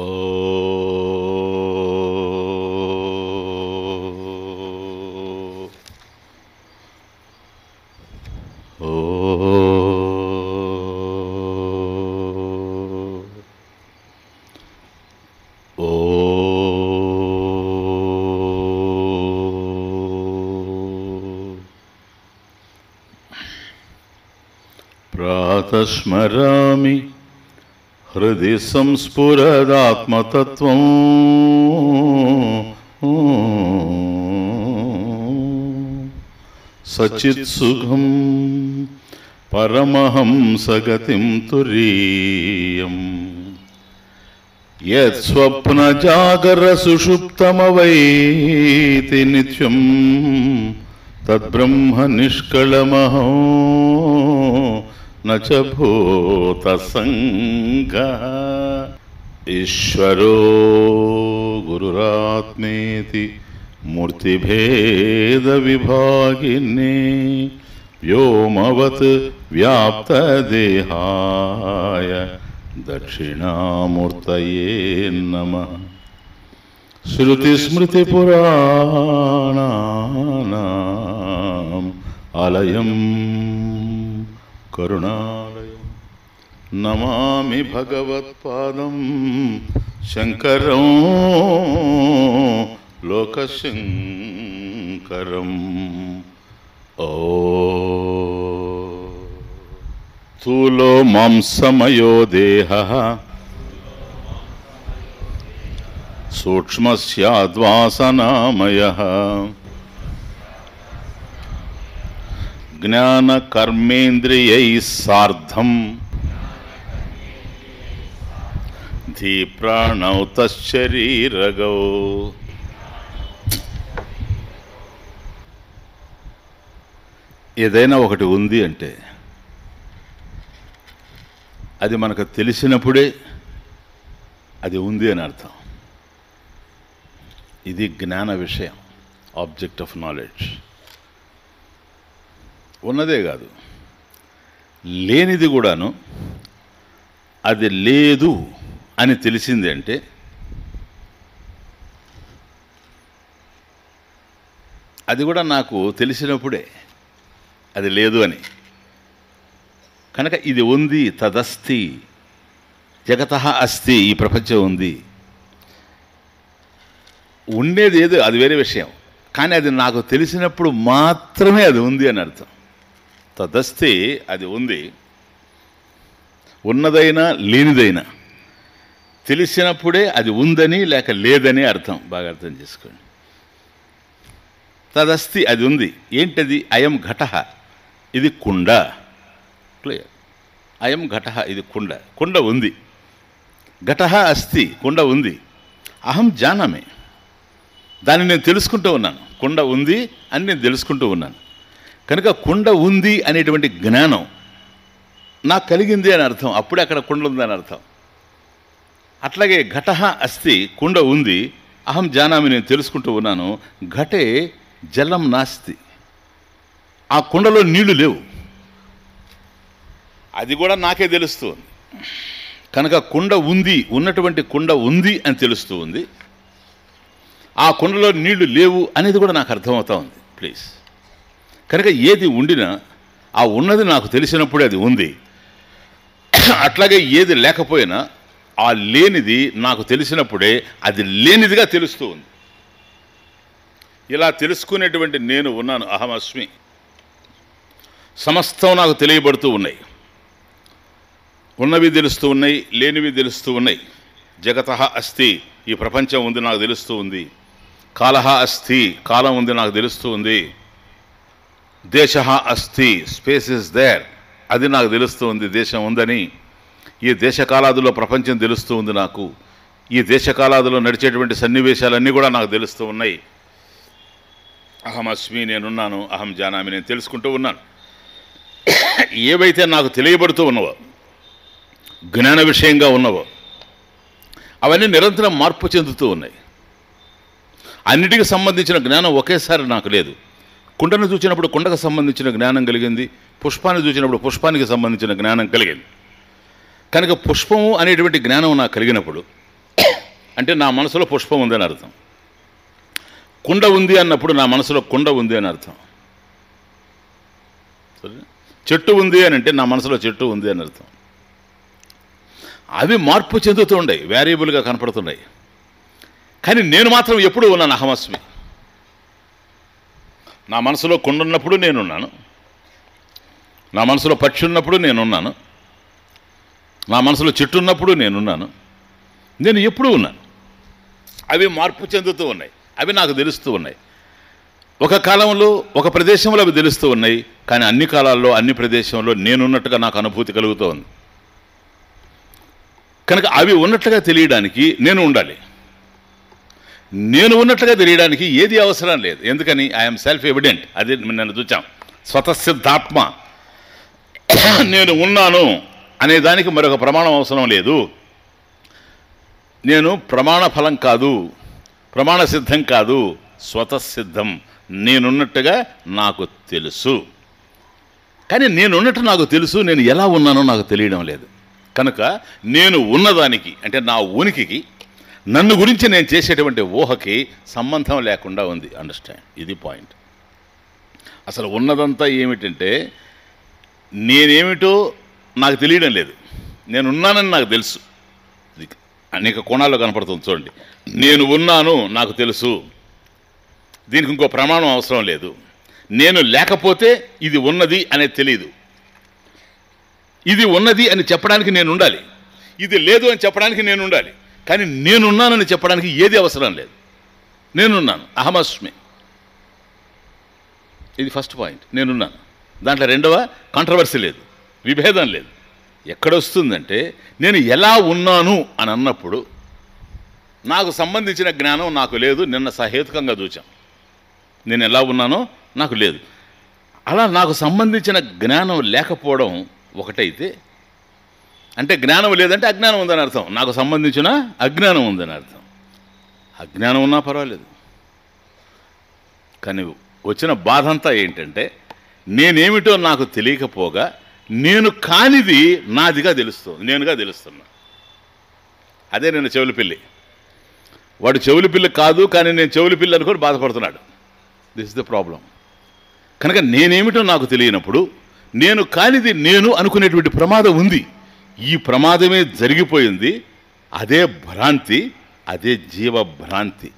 ఓ ప్రాతస్మరామి హృది సంస్ఫురదాత్మతత్వం సచిత్సుఖం పరమహంసగతిం తురీయం యత్స్వప్నజాగరసుషుప్తమవైతి నిత్యం తద్బ్రహ్మ నిష్కళమహో నచ భూతసంగః ఈశ్వరో గురురాత్మేతి మూర్తిభేద విభాగినే వ్యోమవత్ వ్యాప్తదేహాయ దక్షిణామూర్తయే నమః. శృతిస్మృతిపురాణానాం ఆలయం కరుణాలయం నమామి భగవత్పాదం శంకరం లోకశంకరం. ఓ స్థూలో మాంసమయో దేహః సూక్ష్మస్యాద్వాసనామయః జ్ఞానకర్మేంద్రియైః సార్ధం ధీప్రాణౌ తశ్శరీరగౌ. ఏదైనా ఒకటి ఉంది అంటే అది మనకు తెలిసినప్పుడే అది ఉంది అని అర్థం. ఇది జ్ఞాన విషయం, ఆబ్జెక్ట్ ఆఫ్ నాలెడ్జ్. ఉన్నదే కాదు, లేనిది కూడాను అది లేదు అని తెలిసింది అంటే అది కూడా నాకు తెలిసినప్పుడే అది లేదు అని. కనుక ఇది ఉంది, తదస్తి, జగతః అస్తి, ఈ ప్రపంచం ఉంది. ఉండేది ఏదో అది వేరే విషయం, కానీ అది నాకు తెలిసినప్పుడు మాత్రమే అది ఉంది అని అర్థం. తదస్తి, అది ఉంది. ఉన్నదైనా లేనిదైనా తెలిసినప్పుడే అది ఉందని లేక లేదని అర్థం. బాగా అర్థం చేసుకోండి. తదస్తి, అది ఉంది. ఏంటది? అయం ఘటః, ఇది కుండ. క్లియర్. అయం ఘటః, ఇది కుండ. కుండ ఉంది. ఘటః అస్తి, కుండ ఉంది. అహం జానామి, దాన్ని నేను తెలుసుకుంటూ ఉన్నాను. కుండ ఉంది అని నేను తెలుసుకుంటూ ఉన్నాను. కనుక కుండ ఉంది అనేటువంటి జ్ఞానం నాకు కలిగింది అని అర్థం. అప్పుడే అక్కడ కుండ ఉంది అని అర్థం. అట్లాగే ఘటః అస్తి, కుండ ఉంది. అహం జానామి, నేను తెలుసుకుంటూ ఉన్నాను. ఘటే జలం నాస్తి, ఆ కుండలో నీళ్లు లేవు. అది కూడా నాకే తెలుస్తూ ఉంది. కనుక కుండ ఉంది, ఉన్నటువంటి కుండ ఉంది అని తెలుస్తూ ఉంది. ఆ కుండలో నీళ్లు లేవు అనేది కూడా నాకు అర్థమవుతా ఉంది. ప్లీజ్. కనుక ఏది ఉండినా ఆ ఉన్నది నాకు తెలిసినప్పుడే అది ఉంది. అట్లాగే ఏది లేకపోయినా ఆ లేనిది నాకు తెలిసినప్పుడే అది లేనిదిగా తెలుస్తూ ఉంది. ఇలా తెలుసుకునేటువంటి నేను ఉన్నాను, అహమస్మి. సమస్తం నాకు తెలియబడుతూ ఉన్నాయి. ఉన్నవి తెలుస్తూ ఉన్నాయి, లేనివి తెలుస్తూ ఉన్నాయి. జగతః అస్తి, ఈ ప్రపంచం ఉంది నాకు తెలుస్తూ ఉంది. కాలః అస్తి, కాలం ఉంది నాకు తెలుస్తూ ఉంది. దేశః అస్తి, స్పేస్ ఇస్ దేర్, అది నాకు తెలుస్తూ ఉంది, దేశం ఉందని. ఈ దేశకాలాదులో ప్రపంచం తెలుస్తూ ఉంది నాకు. ఈ దేశకాలాదులో నడిచేటువంటి సన్నివేశాలన్నీ కూడా నాకు తెలుస్తూ ఉన్నాయి. అహమస్మి, నేనున్నాను. అహం జానామి, నేను తెలుసుకుంటూ ఉన్నాను. ఏవైతే నాకు తెలియబడుతూ ఉన్నవో, జ్ఞాన విషయంగా ఉన్నవో, అవన్నీ నిరంతరం మార్పు చెందుతూ ఉన్నాయి. అన్నిటికి సంబంధించిన జ్ఞానం ఒకేసారి నాకు లేదు. కుండను చూసినప్పుడు కుండకు సంబంధించిన జ్ఞానం కలిగింది, పుష్పాన్ని చూసినప్పుడు పుష్పానికి సంబంధించిన జ్ఞానం కలిగింది. కనుక పుష్పము అనేటువంటి జ్ఞానం నాకు కలిగినప్పుడు అంటే నా మనసులో పుష్పం ఉంది అని అర్థం. కుండ ఉంది అన్నప్పుడు నా మనసులో కుండ ఉంది అని అర్థం. చెట్టు ఉంది అని అంటే నా మనసులో చెట్టు ఉంది అని అర్థం. అవి మార్పు చెందుతూ ఉన్నాయి, వేరియబుల్గా కనపడుతున్నాయి. కానీ నేను మాత్రం ఎప్పుడు ఉన్నాను అహమస్మి. నా మనసులో కుండ ఉన్నప్పుడు నేనున్నాను, నా మనసులో పక్షి ఉన్నప్పుడు నేనున్నాను, నా మనసులో చెట్టు ఉన్నప్పుడు నేనున్నాను. నేను ఎప్పుడూ ఉన్నాను. అవి మార్పు చెందుతూ ఉన్నాయి, అవి నాకు తెలుస్తూ ఉన్నాయి. ఒక కాలంలో ఒక ప్రదేశంలో అవి తెలుస్తూ ఉన్నాయి, కానీ అన్ని కాలాల్లో అన్ని ప్రదేశంలో నేనున్నట్టుగా నాకు అనుభూతి కలుగుతూ ఉంది. కనుక అవి ఉన్నట్లుగా తెలియడానికి నేను ఉండాలి. నేను ఉన్నట్లుగా తెలియడానికి ఏది అవసరం లేదు. ఎందుకని? I'm self evident. అది నన్ను చూచాం, స్వతసిద్ధాత్మ. నేను ఉన్నాను అనే దానికి మరొక ప్రమాణం అవసరం లేదు. నేను ప్రమాణ ఫలం కాదు, ప్రమాణ సిద్ధం కాదు, స్వతసిద్ధం. నేనున్నట్టుగా నాకు తెలుసు. కానీ నేనున్నట్టు నాకు తెలుసు, నేను ఎలా ఉన్నానో నాకు తెలియడం లేదు. కనుక నేను ఉన్నదానికి అంటే నా ఉనికికి, నన్ను గురించి నేను చేసేటువంటి ఊహకి సంబంధం లేకుండా ఉంది. అండర్స్టాండ్? ఇది పాయింట్. అసలు ఉన్నదంతా ఏమిటంటే నేనేమిటో నాకు తెలియడం లేదు, నేనున్నానని నాకు తెలుసు. ఇది అనేక కోణాల్లో కనపడుతుంది. చూడండి, నేను ఉన్నాను నాకు తెలుసు, దీనికి ఇంకో ప్రమాణం అవసరం లేదు. నేను లేకపోతే ఇది ఉన్నది అనేది తెలియదు. ఇది ఉన్నది అని చెప్పడానికి నేను ఉండాలి, ఇది లేదు అని చెప్పడానికి నేను ఉండాలి. కానీ నేనున్నానని చెప్పడానికి ఏది అవసరం లేదు. నేనున్నాను, అహమస్మి. ఇది ఫస్ట్ పాయింట్. నేనున్నాను. దాంట్లో రెండవ కాంట్రవర్సీ లేదు, విభేదం లేదు. ఎక్కడొస్తుందంటే నేను ఎలా ఉన్నాను అని అన్నప్పుడు నాకు సంబంధించిన జ్ఞానం నాకు లేదు. నిన్న సహేతుకంగా చూచాం, నేను ఎలా ఉన్నానో నాకు లేదు. అలా నాకు సంబంధించిన జ్ఞానం లేకపోవడం ఒకటైతే, అంటే జ్ఞానం లేదంటే అజ్ఞానం ఉందని అర్థం. నాకు సంబంధించిన అజ్ఞానం ఉందని అర్థం. అజ్ఞానం ఉన్నా పర్వాలేదు. కానీ వచ్చిన బాధ అంతా ఏంటంటే నేనేమిటో నాకు తెలియకపోగా నేను కానిది నాదిగా తెలుస్తుంది, నేనుగా తెలుస్తున్నా. అదే నేను చెవుల పిల్లి. వాడు చెవుల పిల్లి కాదు, కానీ నేను చెవుల పిల్లి అనుకొని బాధపడుతున్నాడు. This is the problem. కనుక నేనేమిటో నాకు తెలియనప్పుడు నేను కానిది నేను అనుకునేటువంటి ప్రమాదం ఉంది. ఈ ప్రమాదమే జరిగిపోయింది. అదే భ్రాంతి, అదే జీవభ్రాంతి.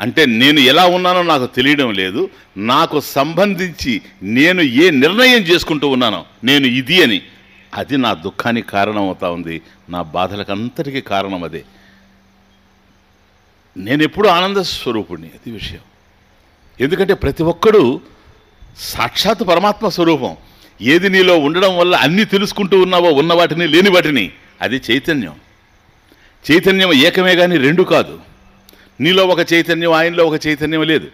అంటే నేను ఎలా ఉన్నానో నాకు తెలియడం లేదు. నాకు సంబంధించి నేను ఏ నిర్ణయం చేసుకుంటూ ఉన్నానో నేను ఇది అని, అది నా దుఃఖానికి కారణం అవుతా ఉంది, నా బాధలకు అంతటికీ కారణం అదే. నేను ఎప్పుడూ ఆనంద స్వరూపుణ్ణి, అది విషయం. ఎందుకంటే ప్రతి ఒక్కడూ సాక్షాత్ పరమాత్మ స్వరూపం. ఏది నీలో ఉండడం వల్ల అన్నీ తెలుసుకుంటూ ఉన్నావో, ఉన్న వాటిని లేని వాటిని, అది చైతన్యం. చైతన్యం ఏకమే కానీ రెండు కాదు. నీలో ఒక చైతన్యం, ఆయనలో ఒక చైతన్యం లేదు.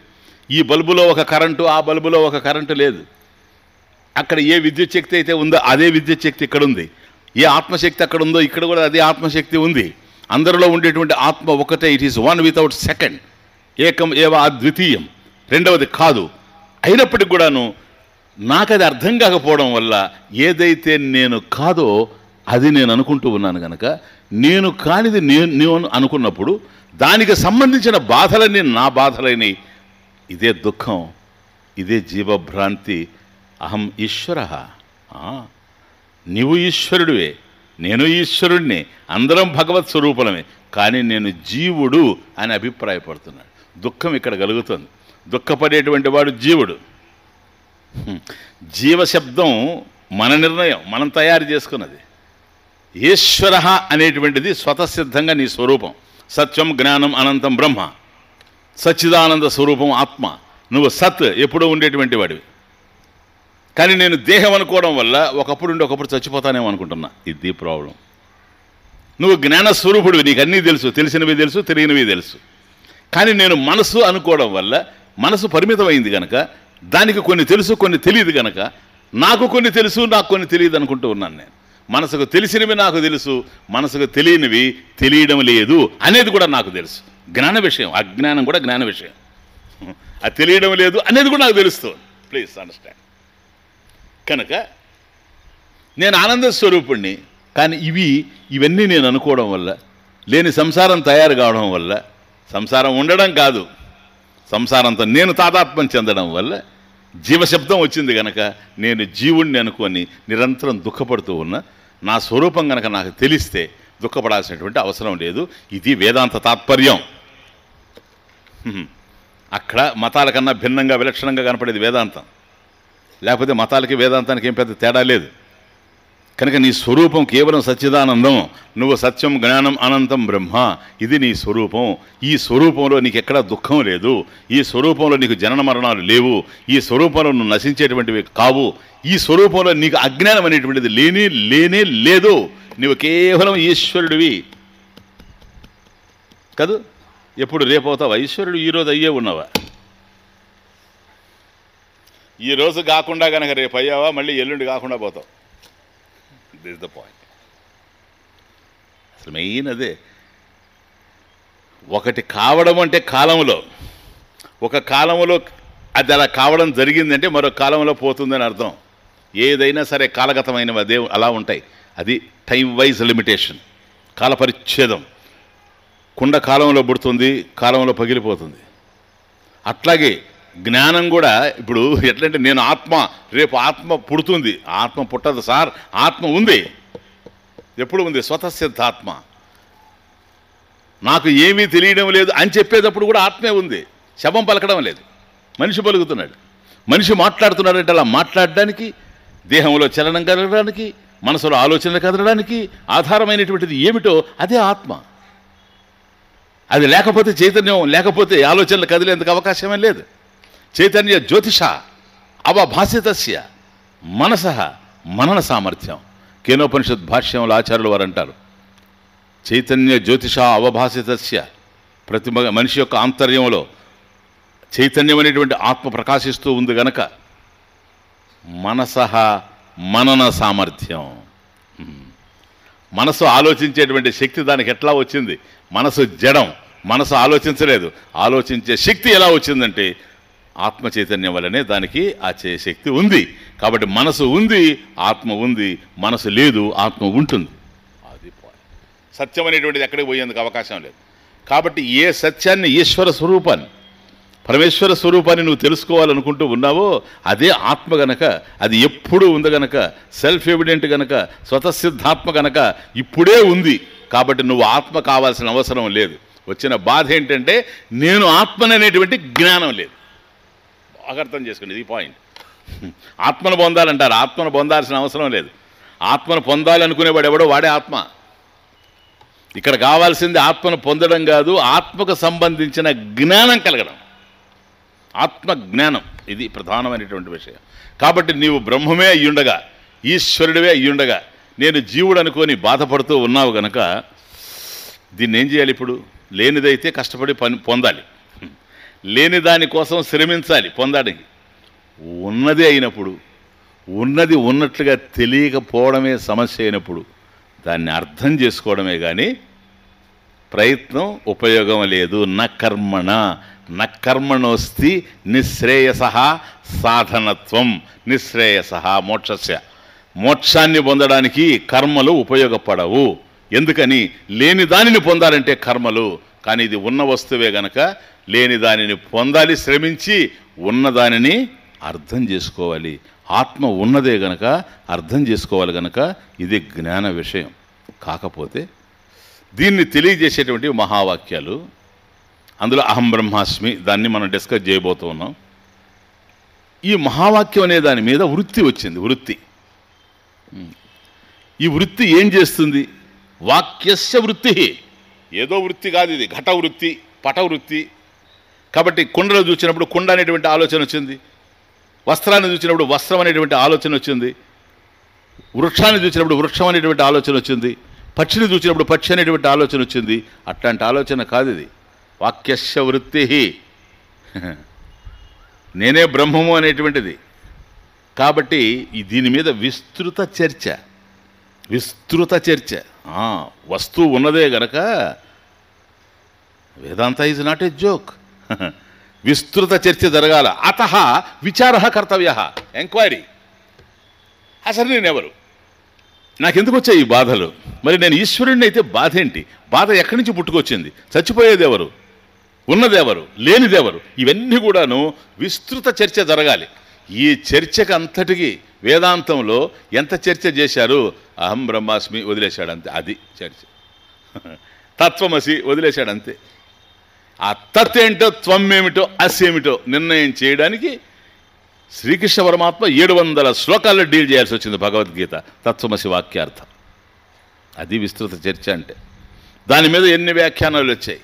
ఈ బల్బులో ఒక కరెంటు, ఆ బల్బులో ఒక కరెంటు లేదు. అక్కడ ఏ విద్యుత్ శక్తి అయితే ఉందో అదే విద్యుత్ శక్తి ఇక్కడ ఉంది. ఏ ఆత్మశక్తి అక్కడ ఉందో ఇక్కడ కూడా అదే ఆత్మశక్తి ఉంది. అందరిలో ఉండేటువంటి ఆత్మ ఒకటే. It is one without second. ఏకం ఏవ అద్వితీయం. రెండవది కాదు. అయినప్పటికి కూడాను నాకు అది అర్థం కాకపోవడం వల్ల ఏదైతే నేను కాదో అది నేను అనుకుంటూ ఉన్నాను. కనుక నేను కానిది నేను అనుకున్నప్పుడు దానికి సంబంధించిన బాధలన్నీ నా బాధలని. ఇదే దుఃఖం, ఇదే జీవభ్రాంతి. అహం ఈశ్వర. నీవు ఈశ్వరుడివే, నేను ఈశ్వరుడిని, అందరం భగవత్ స్వరూపులమే. కానీ నేను జీవుడు అని అభిప్రాయపడుతున్నాడు. దుఃఖం ఇక్కడ కలుగుతుంది. దుఃఖపడేటువంటి వాడు జీవుడు. జీవశబ్దం మన నిర్ణయం, మనం తయారు చేసుకున్నది. ఈశ్వర అనేటువంటిది స్వతసిద్ధంగా నీ స్వరూపం. సత్యం, జ్ఞానం, అనంతం బ్రహ్మ, సచ్చిదానంద స్వరూపం ఆత్మ. నువ్వు సత్ ఎప్పుడూ ఉండేటువంటి వాడివి. కానీ నేను దేహం అనుకోవడం వల్ల ఒకప్పుడు ఉండి ఒకప్పుడు చచ్చిపోతానేమో అనుకుంటున్నా. ఇది ప్రాబ్లం. నువ్వు జ్ఞానస్వరూపుడివి, నీకు అన్నీ తెలుసు, తెలిసినవి తెలుసు, తెలియనివి తెలుసు. కానీ నేను మనసు అనుకోవడం వల్ల మనసు పరిమితమైంది కనుక దానికి కొన్ని తెలుసు, కొన్ని తెలియదు కనుక నాకు కొన్ని తెలుసు, నాకు కొన్ని తెలియదు అనుకుంటూ ఉన్నాను. నేను మనసుకు తెలిసినవి నాకు తెలుసు, మనసుకు తెలియనివి తెలియడం లేదు అనేది కూడా నాకు తెలుసు. జ్ఞాన విషయం. అజ్ఞానం కూడా జ్ఞాన విషయం. అది తెలియడం లేదు అనేది కూడా నాకు తెలుస్తుంది. Please understand. కనుక నేను ఆనంద స్వరూపుణ్ణి. కానీ ఇవన్నీ నేను అనుకోవడం వల్ల లేని సంసారం తయారు కావడం వల్ల, సంసారం ఉండడం కాదు, సంసారంతో నేను తాదాత్మ్యం చెందడం వల్ల జీవశబ్దం వచ్చింది గనక నేను జీవుణ్ణి అనుకొని నిరంతరం దుఃఖపడుతూ ఉన్నా. నా స్వరూపం గనక నాకు తెలిస్తే దుఃఖపడాల్సినటువంటి అవసరం లేదు. ఇది వేదాంత తాత్పర్యం. అక్కడ మతాల కన్నా భిన్నంగా విలక్షణంగా కనపడేది వేదాంతం. లేకపోతే మతాలకి వేదాంతానికి ఏం పెద్ద తేడా లేదు. కనుక నీ స్వరూపం కేవలం సచ్చిదానందం, నువ్వు సత్యం జ్ఞానం అనంతం బ్రహ్మ, ఇది నీ స్వరూపం. ఈ స్వరూపంలో నీకు ఎక్కడా దుఃఖం లేదు, ఈ స్వరూపంలో నీకు జనన మరణాలు లేవు, ఈ స్వరూపంలో నువ్వు నశించేటువంటివి కావు, ఈ స్వరూపంలో నీకు అజ్ఞానం అనేటువంటిది లేనే లేదు. నువ్వు కేవలం ఈశ్వరుడివి కాదు. ఎప్పుడు రేపు అవుతావా ఈశ్వరుడు? ఈరోజు అయ్యే ఉన్నావా? ఈరోజు కాకుండా కనుక రేపు అయ్యావా, మళ్ళీ ఎల్లుండి కాకుండా పోతావు. This the point. అసలు మెయిన్ అదే. ఒకటి కావడం అంటే కాలంలో, ఒక కాలంలో అది అలా కావడం జరిగిందంటే మరో కాలంలో పోతుందని అర్థం. ఏదైనా సరే కాలగతమైనవి అదే అలా ఉంటాయి. అది టైం వైజ్ లిమిటేషన్, కాల పరిచ్ఛేదం. కుండ కాలంలో పుడుతుంది, కాలంలో పగిలిపోతుంది. అట్లాగే జ్ఞానం కూడా ఇప్పుడు ఎట్లంటే నేను ఆత్మ, రేపు ఆత్మ పుడుతుంది. ఆత్మ పుట్టదు సార్, ఆత్మ ఉంది. ఎప్పుడు ఉంది? స్వతసిద్ధాత్మ. నాకు ఏమీ తెలియడం లేదు అని చెప్పేటప్పుడు కూడా ఆత్మే ఉంది. శవం పలకడం లేదు, మనిషి పలుకుతున్నాడు. మనిషి మాట్లాడుతున్నాడంటే అలా మాట్లాడడానికి, దేహంలో చలనం కలగడానికి, మనసులో ఆలోచనలు కదలడానికి ఆధారమైనటువంటిది ఏమిటో అదే ఆత్మ. అది లేకపోతే చైతన్యం లేకపోతే ఆలోచనలు కదిలేందుకు అవకాశమే లేదు. చైతన్య జ్యోతిష అవభాసితస్య మనసః మనన సామర్థ్యం. కేనోపనిషత్ భాష్యంలో ఆచార్యులు వారు అంటారు, చైతన్య జ్యోతిష అవభాసితస్య, ప్రతి మనిషి యొక్క ఆంతర్యంలో చైతన్యం అనేటువంటి ఆత్మ ప్రకాశిస్తూ ఉంది గనక మనసః మనన సామర్థ్యం. మనసు ఆలోచించేటువంటి శక్తి దానికి ఎట్లా వచ్చింది? మనసు జడం, మనసు ఆలోచించలేదు. ఆలోచించే శక్తి ఎలా వచ్చిందంటే ఆత్మ చైతన్యం వల్లనే దానికి ఆ శక్తి ఉంది. కాబట్టి మనసు ఉంది, ఆత్మ ఉంది. మనసు లేదు, ఆత్మ ఉంటుంది. అది సత్యం అనేటువంటిది ఎక్కడికి పోయేందుకు అవకాశం లేదు. కాబట్టి ఏ సత్యాన్ని, ఈశ్వర స్వరూపాన్ని, పరమేశ్వర స్వరూపాన్ని నువ్వు తెలుసుకోవాలనుకుంటూ ఉన్నావో అదే ఆత్మ గనక, అది ఎప్పుడూ ఉంది గనక, సెల్ఫ్ ఎవిడెంట్ గనక, స్వతసిద్ధాత్మ గనక ఇప్పుడే ఉంది. కాబట్టి నువ్వు ఆత్మ కావాల్సిన అవసరం లేదు. వచ్చిన బాధ ఏంటంటే నేను ఆత్మననేటువంటి జ్ఞానం లేదు. బాగా అర్థం చేసుకోండి, ఇది పాయింట్. ఆత్మను పొందాలంటారు, ఆత్మను పొందాల్సిన అవసరం లేదు. ఆత్మను పొందాలనుకునేవాడు ఎవడో వాడే ఆత్మ. ఇక్కడ కావాల్సింది ఆత్మను పొందడం కాదు, ఆత్మకు సంబంధించిన జ్ఞానం కలగడం, ఆత్మ జ్ఞానం. ఇది ప్రధానమైనటువంటి విషయం. కాబట్టి నీవు బ్రహ్మమే అయ్యుండగా, ఈశ్వరుడివే అయ్యుండగా నేను జీవుడు అనుకొని బాధపడుతూ ఉన్నావు గనక దీన్ని ఏం చేయాలి? ఇప్పుడు లేనిదైతే కష్టపడి పొందాలి, లేని దానికోసం శ్రమించాలి పొందడానికి. ఉన్నది అయినప్పుడు, ఉన్నది ఉన్నట్లుగా తెలియకపోవడమే సమస్య అయినప్పుడు దాన్ని అర్థం చేసుకోవడమే కానీ ప్రయత్నం ఉపయోగం లేదు. నకర్మణోస్తి నిశ్రేయస సాధనత్వం. నిశ్రేయస మోక్షస్య, మోక్షాన్ని పొందడానికి కర్మలు ఉపయోగపడవు. ఎందుకని? లేని దానిని పొందాలంటే కర్మలు. కానీ ఇది ఉన్న వస్తువే గనక లేని దానిని పొందాలి శ్రమించి, ఉన్నదానిని అర్థం చేసుకోవాలి. ఆత్మ ఉన్నదే గనక అర్థం చేసుకోవాలి గనక ఇది జ్ఞాన విషయం. కాకపోతే దీన్ని తెలియజేసేటువంటి మహావాక్యాలు, అందులో అహం బ్రహ్మాస్మి, దాన్ని మనం డిస్కస్ చేయబోతూ ఉన్నాం. ఈ మహావాక్యం అనే దాని మీద వృత్తి వచ్చింది. వృత్తి, ఈ వృత్తి ఏం చేస్తుంది? వాక్యస్య వృత్తి. ఏదో వృత్తి కాదు ఇది, ఘట వృత్తి, పట వృత్తి. కాబట్టి కుండలో చూసినప్పుడు కుండ అనేటువంటి ఆలోచన వచ్చింది, వస్త్రాన్ని చూసినప్పుడు వస్త్రం అనేటువంటి ఆలోచన వచ్చింది, వృక్షాన్ని చూసినప్పుడు వృక్షం అనేటువంటి ఆలోచన వచ్చింది, పక్షిని చూసినప్పుడు పక్షి అనేటువంటి ఆలోచన వచ్చింది. అట్లాంటి ఆలోచన కాదు ఇది. వాక్యస్య వృత్తి, నేనే బ్రహ్మము అనేటువంటిది. కాబట్టి దీని మీద విస్తృత చర్చ. వస్తువు ఉన్నదే గనక వేదాంత ఈజ్ నాట్ ఏ జోక్. విస్తృత చర్చ జరగాల. అతః విచార కర్తవ్య, ఎంక్వైరీ. అసలు నేనెవరు? నాకెందుకు వచ్చాయి ఈ బాధలు? మరి నేను ఈశ్వరుడిని అయితే బాధ ఏంటి? బాధ ఎక్కడి నుంచి పుట్టుకొచ్చింది? చచ్చిపోయేది ఎవరు? ఉన్నదెవరు? లేనిదెవరు? ఇవన్నీ కూడాను విస్తృత చర్చ జరగాలి. ఈ చర్చకు అంతటికి వేదాంతంలో ఎంత చర్చ చేశారు? అహం బ్రహ్మాస్మి వదిలేశాడంతే, అది చర్చ. తత్వమసి వదిలేశాడంతే. ఆ తత్ ఏంటో, త్వం ఏమిటో, అస్ ఏమిటో నిర్ణయం చేయడానికి శ్రీకృష్ణ పరమాత్మ 700 శ్లోకాల్లో డీల్ చేయాల్సి వచ్చింది భగవద్గీత తత్వమసి వాక్యార్థం. అది విస్తృత చర్చ అంటే. దాని మీద ఎన్ని వ్యాఖ్యానాలు వచ్చాయి.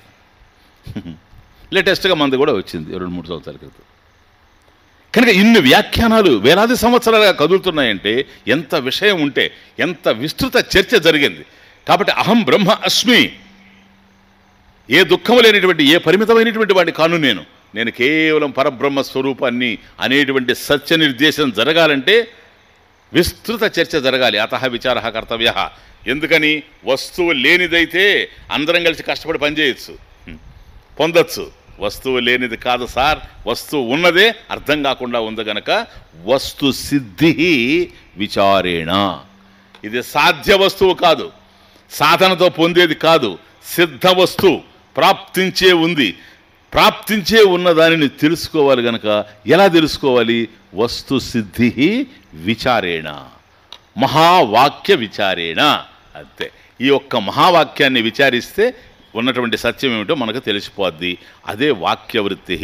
లేటెస్ట్గా మంది కూడా వచ్చింది 2-3 సంవత్సరాల క్రితం. కనుక ఇన్ని వ్యాఖ్యానాలు వేలాది సంవత్సరాలుగా కదులుతున్నాయంటే ఎంత విషయం ఉంటే, ఎంత విస్తృత చర్చ జరిగింది. కాబట్టి అహం బ్రహ్మ అస్మి, ఏ దుఃఖము లేనిటువంటి, ఏ పరిమితమైనటువంటి వాడిని కాను నేను కేవలం పరబ్రహ్మ స్వరూపాన్ని అనేటువంటి సత్య నిర్దేశం జరగాలంటే విస్తృత చర్చ జరగాలి. అతః విచారః కర్తవ్యః. ఎందుకని? వస్తువు లేనిదైతే అందరం కలిసి కష్టపడి పనిచేయచ్చు, పొందొచ్చు. వస్తువు లేనిది కాదు సార్, వస్తువు ఉన్నదే అర్థం కాకుండా ఉంది గనక వస్తు సిద్ధి విచారేణ. ఇది సాధ్య వస్తువు కాదు, సాధనతో పొందేది కాదు, సిద్ధ వస్తువు ప్రాప్తించే ఉంది. ప్రాప్తించే ఉన్న దానిని తెలుసుకోవాలి గనక ఎలా తెలుసుకోవాలి? వస్తు సిద్ధి విచారేణ, మహావాక్య విచారేణ. అంతే. ఈ ఒక్క మహావాక్యాన్ని విచారిస్తే ఉన్నటువంటి సత్యం ఏమిటో మనకు తెలిసిపోద్ది. అదే వాక్యవృత్తి.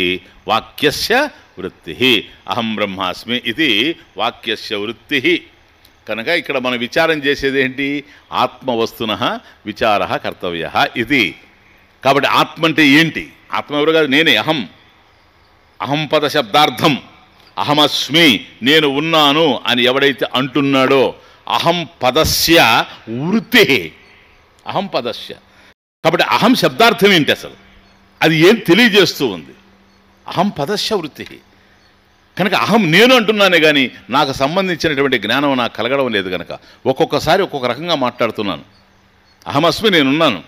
వాక్యస్య వృత్తి. అహం బ్రహ్మాస్మి ఇది వాక్యస్య వృత్తి. కనుక ఇక్కడ మనం విచారం చేసేది ఏంటి? ఆత్మవస్తునః విచారః కర్తవ్యః ఇది. కాబట్టి ఆత్మ అంటే ఏంటి? ఆత్మ ఎవరు కాదు, నేనే. అహం, అహం పద శబ్దార్థం. అహమస్మి, నేను ఉన్నాను అని ఎవడైతే అంటున్నాడో అహం పదస్య వృత్తి. అహం పదస్య. కాబట్టి అహం శబ్దార్థం ఏంటి అసలు? అది ఏం తెలియజేస్తూ ఉంది? అహం పదస్య వృత్తి. కనుక అహం నేను అంటున్నానే కానీ నాకు సంబంధించినటువంటి జ్ఞానం నాకు కలగడం లేదు కనుక ఒక్కొక్కసారి ఒక్కొక్క రకంగా మాట్లాడుతున్నాను. అహమస్మి, నేనున్నాను.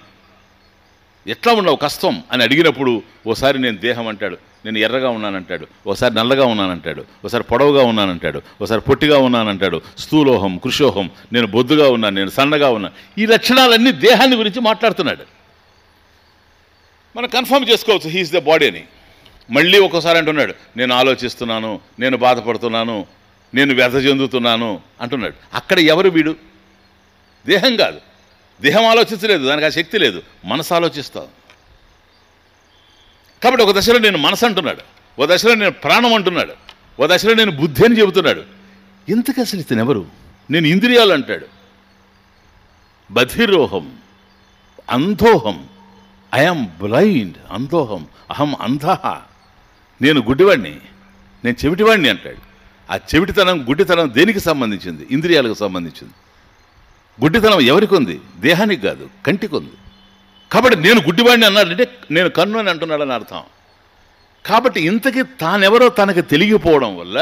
ఎట్లా ఉన్నావు కష్టం అని అడిగినప్పుడు ఓసారి నేను దేహం అంటాడు, నేను ఎర్రగా ఉన్నానంటాడు, ఓసారి నల్లగా ఉన్నానంటాడు, ఓసారి పొడవుగా ఉన్నానంటాడు, ఓసారి పొట్టిగా ఉన్నానంటాడు, స్థూలోహం కృషోహం, నేను బొద్దుగా ఉన్నాను, నేను సన్నగా ఉన్నాను. ఈ లక్షణాలన్నీ దేహాన్ని గురించి మాట్లాడుతున్నాడు. మనం కన్ఫర్మ్ చేసుకోవచ్చు హీఈస్ ద బాడీ అని. మళ్ళీ ఒక్కోసారి అంటున్నాడు, నేను ఆలోచిస్తున్నాను, నేను బాధపడుతున్నాను, నేను వ్యధ చెందుతున్నాను అంటున్నాడు. అక్కడ ఎవరు వీడు? దేహం కాదు. దేహం ఆలోచించలేదు, దానికి ఆ శక్తి లేదు, మనసు ఆలోచిస్తాను. కాబట్టి ఒక దశలో నేను మనసు అంటున్నాడు, ఒక దశలో నేను ప్రాణం అంటున్నాడు, ఒక దశలో నేను బుద్ధి అని చెబుతున్నాడు. ఇంతకు అసలు ఇతను ఎవరు? నేను ఇంద్రియాలు అంటాడు. బధిరోహం, అంధోహం, ఐఎమ్ బ్లైండ్, అంధోహం, అహం అంధః, నేను గుడ్డివాడిని, నేను చెవిటివాడిని అంటాడు. ఆ చెవిటితనం గుడ్డితనం దేనికి సంబంధించింది? ఇంద్రియాలకు సంబంధించింది. గుడ్డితనం ఎవరికి ఉంది? దేహానికి కాదు, కంటికి ఉంది. కాబట్టి నేను గుడ్డివాడిని అన్నాడంటే నేను కన్ను అని అంటున్నాడని అర్థం. కాబట్టి ఇంతకీ తానెవరో తనకు తెలియకపోవడం వల్ల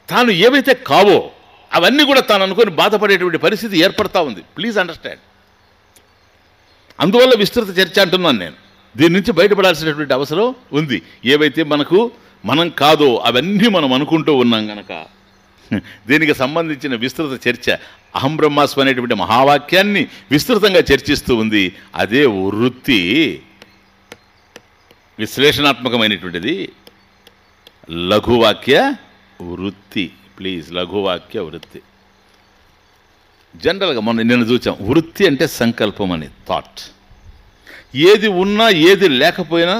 తాను ఏవైతే కావో అవన్నీ కూడా తాను అనుకొని బాధపడేటువంటి పరిస్థితి ఏర్పడతా ఉంది. Please understand. అందువల్ల విస్తృత చర్చ అంటున్నాను నేను. దీని నుంచి బయటపడాల్సినటువంటి అవసరం ఉంది. ఏవైతే మనం కాదో అవన్నీ మనం అనుకుంటూ ఉన్నాం కనుక దీనికి సంబంధించిన విస్తృత చర్చ అహం బ్రహ్మాస్మి అనేటువంటి మహావాక్యాన్ని విస్తృతంగా చర్చిస్తూ ఉంది. అదే వృత్తి, విశ్లేషణాత్మకమైనటువంటిది లఘువాక్య వృత్తి. ప్లీజ్, లఘువాక్య వృత్తి. జనరల్గా నేను చూసాం, వృత్తి అంటే సంకల్పం అని, థాట్. ఏది ఉన్నా ఏది లేకపోయినా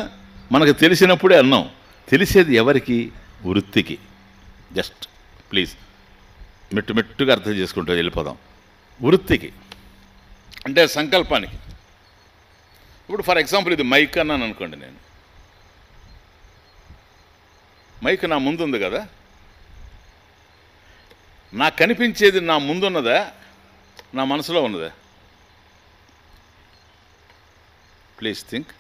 మనకు తెలిసినప్పుడే అన్నాం. తెలిసేది ఎవరికి? వృత్తికి. జస్ట్ ప్లీజ్ మెట్టుగా అర్థం చేసుకుంటూ వెళ్ళిపోదాం. వృత్తికి అంటే సంకల్పానికి. ఇప్పుడు ఫర్ ఎగ్జాంపుల్ ఇది మైక్ అన్నాను అనుకోండి. నేను మైక్ నా ముందు ఉంది కదా, నాకు కనిపించేది నా ముందున్నదా, నా మనసులో ఉన్నదా? Please think.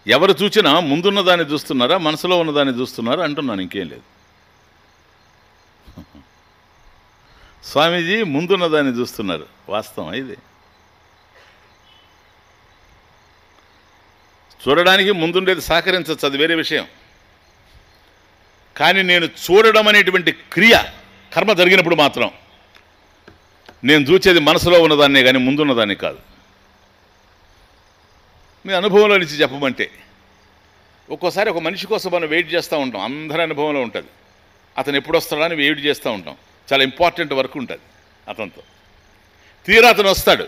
ఎవరు చూసినా ముందున్న దాన్ని చూస్తున్నారా, మనసులో ఉన్నదాన్ని చూస్తున్నారా అంటున్నాను, ఇంకేం లేదు. స్వామీజీ ముందున్న దాన్ని చూస్తున్నారు, వాస్తవం ఇది. చూడడానికి ముందుండేది సహకరించవచ్చు, అది వేరే విషయం. కానీ నేను చూడడం అనేటువంటి క్రియ, కర్మ జరిగినప్పుడు మాత్రం నేను చూచేది మనసులో ఉన్నదాన్నే కానీ ముందున్నదాన్ని కాదు. మీ అనుభవంలో నుంచి చెప్పమంటే, ఒక్కోసారి ఒక మనిషి కోసం మనం వెయిట్ చేస్తూ ఉంటాం. అందరి అనుభవంలో ఉంటుంది. అతను ఎప్పుడు వస్తాడని వెయిట్ చేస్తూ ఉంటాం. చాలా ఇంపార్టెంట్ వర్క్ ఉంటుంది అతనితో. తీరా అతను వస్తాడు.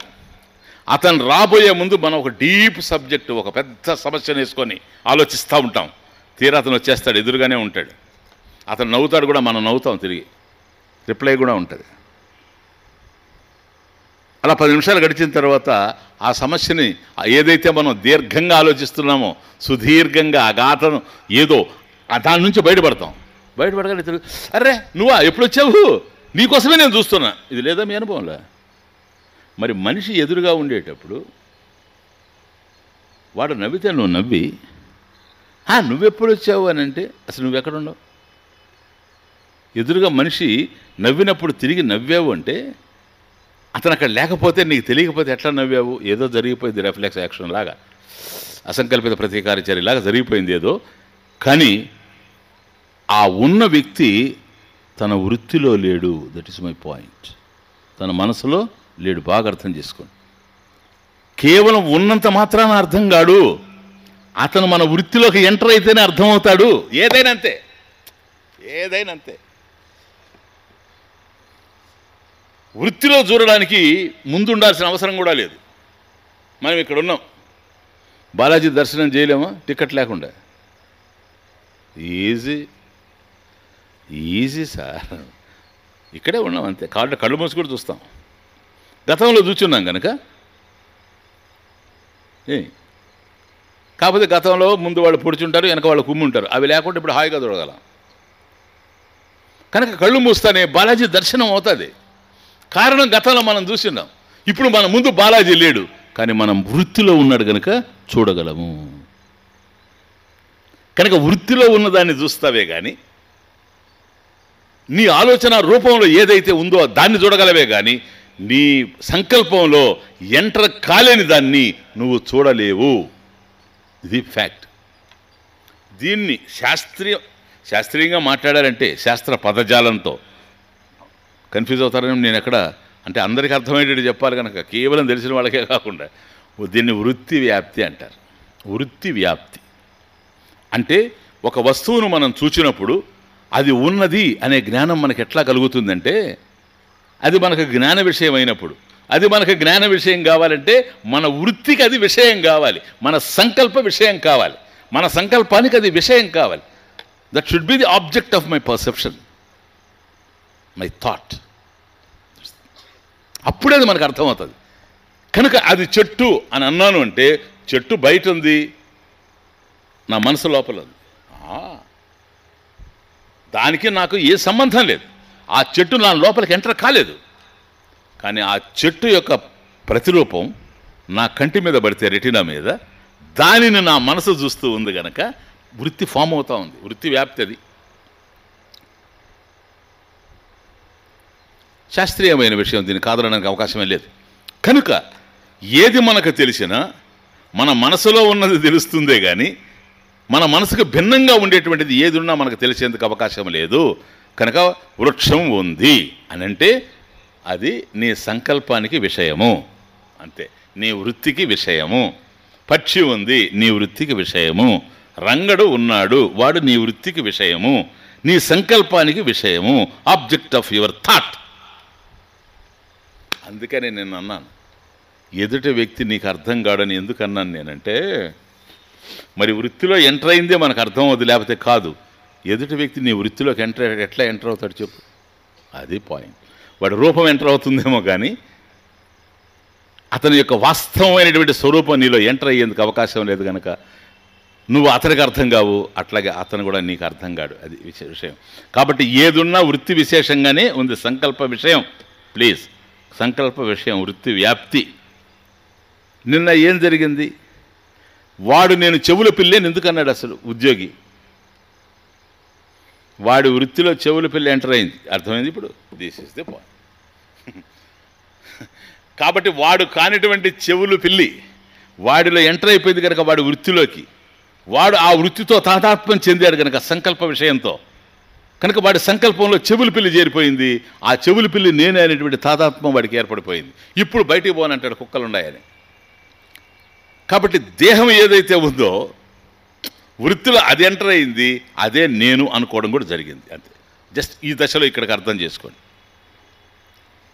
అతను రాబోయే ముందు మనం ఒక డీప్ సబ్జెక్టు, ఒక పెద్ద సమస్యను వేసుకొని ఆలోచిస్తూ ఉంటాం. తీరా అతను వచ్చేస్తాడు, ఎదురుగానే ఉంటాడు. అతను నవ్వుతాడు కూడా, మనం నవ్వుతాం తిరిగి. రిప్లై కూడా ఉంటుంది. అలా 10 నిమిషాలు గడిచిన తర్వాత ఆ సమస్యని ఏదైతే మనం దీర్ఘంగా ఆలోచిస్తున్నామో, సుదీర్ఘంగా అగాధం ఏదో దాని నుంచి బయటపడతాం. బయటపడగానే తిరిగి, అరే నువ్వా, ఎప్పుడు వచ్చావు, నీకోసమే నేను చూస్తున్నా. ఇది లేదా మీ అనుభవంలో? మరి మనిషి ఎదురుగా ఉండేటప్పుడు వాడు నవ్వితే నువ్వు నవ్వి, నువ్వెప్పుడు వచ్చావు అని అంటే అసలు నువ్వెక్కడున్నావు? ఎదురుగా మనిషి నవ్వినప్పుడు తిరిగి నవ్వావు అంటే అతను అక్కడ లేకపోతే, నీకు తెలియకపోతే ఎట్లా నవ్వావు? ఏదో జరిగిపోయింది, రిఫ్లెక్స్ యాక్షన్ లాగా, అసంకల్పిత ప్రతీకార చర్యలాగా జరిగిపోయింది ఏదో. కానీ ఆ ఉన్న వ్యక్తి తన వృత్తిలో లేడు. That is my point. తన మనసులో లేడు. బాగా అర్థం చేసుకోండి. కేవలం ఉన్నంత మాత్రాన అర్థం కాడు. అతను మన వృత్తిలోకి ఎంటర్ అయితేనే అర్థమవుతాడు. ఏదైనా అంతే, ఏదైనా అంతే. వృత్తిలో చూడడానికి ముందుండాల్సిన అవసరం కూడా లేదు. మనం ఇక్కడ ఉన్నాం, బాలాజీ దర్శనం చేయలేమా టికెట్ లేకుండా? Easy easy sir. ఇక్కడే ఉన్నాం అంతే. కళ్ళు మూసి కూడా చూస్తాం. గతంలో చూచున్నాం కనుక. కాకపోతే గతంలో ముందు వాళ్ళు పొడిచుంటారు, వెనక వాళ్ళు కుమ్ముంటారు. అవి లేకుండా ఇప్పుడు హాయిగా చూడగలం కనుక కళ్ళు మూస్తానే బాలాజీ దర్శనం అవుతుంది. కారణం గతంలో మనం చూసినాం. ఇప్పుడు మన ముందు బాలాజీ లేడు, కానీ మనం వృత్తిలో ఉన్నాడు కనుక చూడగలము. కనుక వృత్తిలో ఉన్నదాన్ని చూస్తావే కానీ, నీ ఆలోచన రూపంలో ఏదైతే ఉందో దాన్ని చూడగలవే కానీ, నీ సంకల్పంలో ఎంటర్ కాలేని దాన్ని నువ్వు చూడలేవు. ఇది ఫ్యాక్ట్. దీన్ని శాస్త్రీయంగా మాట్లాడారంటే శాస్త్ర పదజాలంతో కన్ఫ్యూజ్ అవుతారని నేను ఎక్కడ అంటే అందరికీ అర్థమయ్యేటట్టు చెప్పాలి కనుక, కేవలం తెలిసిన వాళ్ళకే కాకుండా దీన్ని వృత్తి వ్యాప్తి అంటారు. వృత్తి వ్యాప్తి అంటే ఒక వస్తువును మనం చూసినప్పుడు అది ఉన్నది అనే జ్ఞానం మనకు ఎట్లా కలుగుతుందంటే, అది మనకు జ్ఞాన విషయం అయినప్పుడు, అది మనకు జ్ఞాన విషయం కావాలంటే మన వృత్తికి అది విషయం కావాలి, మన సంకల్ప విషయం కావాలి, మన సంకల్పానికి అది విషయం కావాలి. That should be the object of my perception, my thought. అప్పుడే అది మనకు అర్థమవుతుంది. కనుక అది చెట్టు అని అన్నాను అంటే చెట్టు బయట ఉంది, నా మనసు లోపల ఉంది. దానికి నాకు ఏ సంబంధం లేదు. ఆ చెట్టు నా లోపలికి ఎంటర్ కాలేదు. కానీ ఆ చెట్టు యొక్క ప్రతిరూపం నా కంటి మీద పడితే, రెటీనా మీద, దానిని నా మనసు చూస్తూ ఉంది కనుక వృత్తి ఫామ్ అవుతూ ఉంది. వృత్తి వ్యాప్తి అది. శాస్త్రీయమైన విషయం, దీన్ని కాదనడానికి అవకాశమే లేదు. కనుక ఏది మనకు తెలిసినా మన మనసులో ఉన్నది తెలుస్తుందే కానీ మన మనసుకు భిన్నంగా ఉండేటువంటిది ఏది ఉన్నా మనకు తెలిసేందుకు అవకాశం లేదు. కనుక వృక్షం ఉంది అని అంటే అది నీ సంకల్పానికి విషయము, అంతే, నీ వృత్తికి విషయము. పక్షి ఉంది, నీ వృత్తికి విషయము. రంగడు ఉన్నాడు, వాడు నీ వృత్తికి విషయము, నీ సంకల్పానికి విషయము, ఆబ్జెక్ట్ ఆఫ్ యువర్ థాట్. అందుకని నేను అన్నాను, ఎదుటి వ్యక్తి నీకు అర్థం కాడని. ఎందుకు అన్నాను నేనంటే, మరి వృత్తిలో ఎంటర్ అయిందే మనకు అర్థం అవుతుంది, లేకపోతే కాదు. ఎదుటి వ్యక్తి నీ వృత్తిలోకి ఎట్లా ఎంటర్ అవుతాడు చెప్పు? అది పాయింట్. వాడి రూపం ఎంటర్ అవుతుందేమో కానీ అతని యొక్క వాస్తవమైనటువంటి స్వరూపం నీలో ఎంటర్ అయ్యేందుకు అవకాశం లేదు కనుక నువ్వు అతనికి అర్థం కావు, అట్లాగే అతను కూడా నీకు అర్థం కాడు. అది విషయం. కాబట్టి ఏదున్నా వృత్తి విశేషంగానే ఉంది. సంకల్ప విషయం, ప్లీజ్, సంకల్ప విషయం, వృత్తి వ్యాప్తి. నిన్న ఏం జరిగింది? వాడు నేను చెవుల పిల్లేని ఎందుకన్నాడు అసలు ఉద్యోగి? వాడి వృత్తిలో చెవుల పిల్ల ఎంటర్ అయింది, అర్థమైంది. ఇప్పుడు దిస్ ఇస్ ది పాయింట్. కాబట్టి వాడు కానిటువంటి చెవులు పిల్లి వాడిలో ఎంటర్ అయిపోయింది కనుక వాడి వృత్తిలోకి, వాడు ఆ వృత్తితో తాదాత్మ్యం చెందాడు కనుక సంకల్ప విషయంతో కనుక వాడి సంకల్పంలో చెవులు పిల్లి చేరిపోయింది. ఆ చెవులు పిల్లి నేనే అనేటువంటి తాదాత్మ్యం వాడికి ఏర్పడిపోయింది. ఇప్పుడు బయటికి పోనంటాడు కుక్కలు ఉన్నాయని. కాబట్టి దేహం ఏదైతే ఉందో వృత్తిలో అది ఎంటర్ అయింది, అదే నేను అనుకోవడం కూడా జరిగింది. అంతే. జస్ట్ ఈ దశలో ఇక్కడికి అర్థం చేసుకోండి.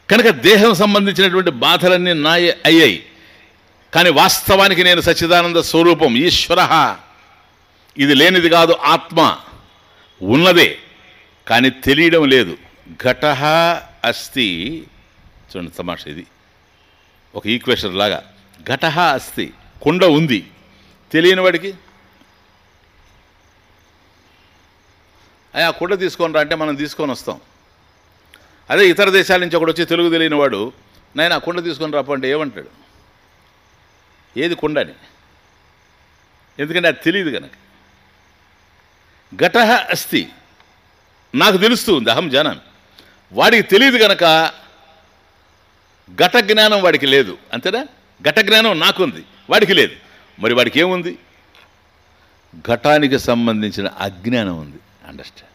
కనుక దేహం సంబంధించినటువంటి బాధలన్నీ నాయే అయ్యాయి. కానీ వాస్తవానికి నేను సచ్చిదానంద స్వరూపం, ఈశ్వర. ఇది లేనిది కాదు, ఆత్మ ఉన్నదే కానీ తెలియడం లేదు. ఘటః అస్తి. చూడండి తమాషా, ఇది ఒక ఈక్వేషన్ లాగా. ఘటః అస్తి, కుండ ఉంది, తెలియని వాడికి ఆ కుండ తీసుకొని రా అంటే మనం తీసుకొని వస్తాం. అదే ఇతర దేశాల నుంచి ఒకడు వచ్చి తెలుగు తెలియని వాడు నేను ఆ కుండ తీసుకొని రాపో అంటే ఏమంటాడు? ఏది కుండ అని. ఎందుకంటే అది తెలియదు కనుక. ఘటః అస్తి, నాకు తెలుస్తూ ఉంది, అహం జానామి. వాడికి తెలియదు కనుక ఘట జ్ఞానం వాడికి లేదు. అంతేనా? ఘట జ్ఞానం నాకుంది, వాడికి లేదు. మరి వాడికి ఏముంది? ఘటానికి సంబంధించిన అజ్ఞానం ఉంది. అండర్స్టాండ్?